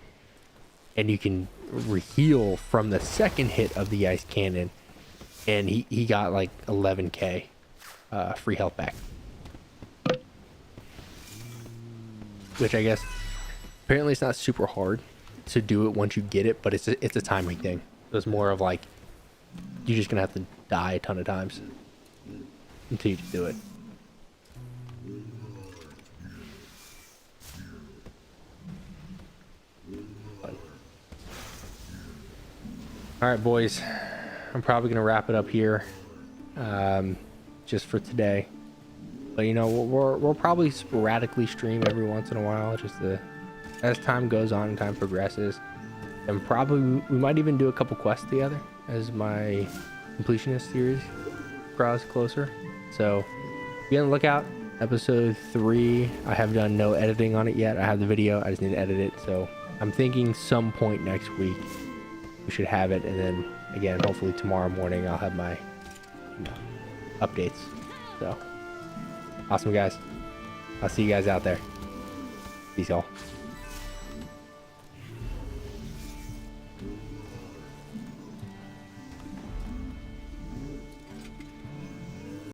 A: and you can re-heal from the second hit of the Ice Cannon, and he got like 11k free health back. Which I guess, apparently it's not super hard to do it once you get it, but it's a timing thing. So it's more of like, you're just gonna have to die a ton of times until you do it. All right, boys. I'm probably gonna wrap it up here, just for today. But you know, we'll probably sporadically stream every once in a while, just as time goes on and time progresses. And probably we might even do a couple quests together as my completionist series draws closer. So be on the lookout. Episode 3, I have done no editing on it yet. I have the video, I just need to edit it. So I'm thinking some point next week we should have it, and then again, hopefully tomorrow morning I'll have my updates. So awesome, guys. I'll see you guys out there. Peace, y'all.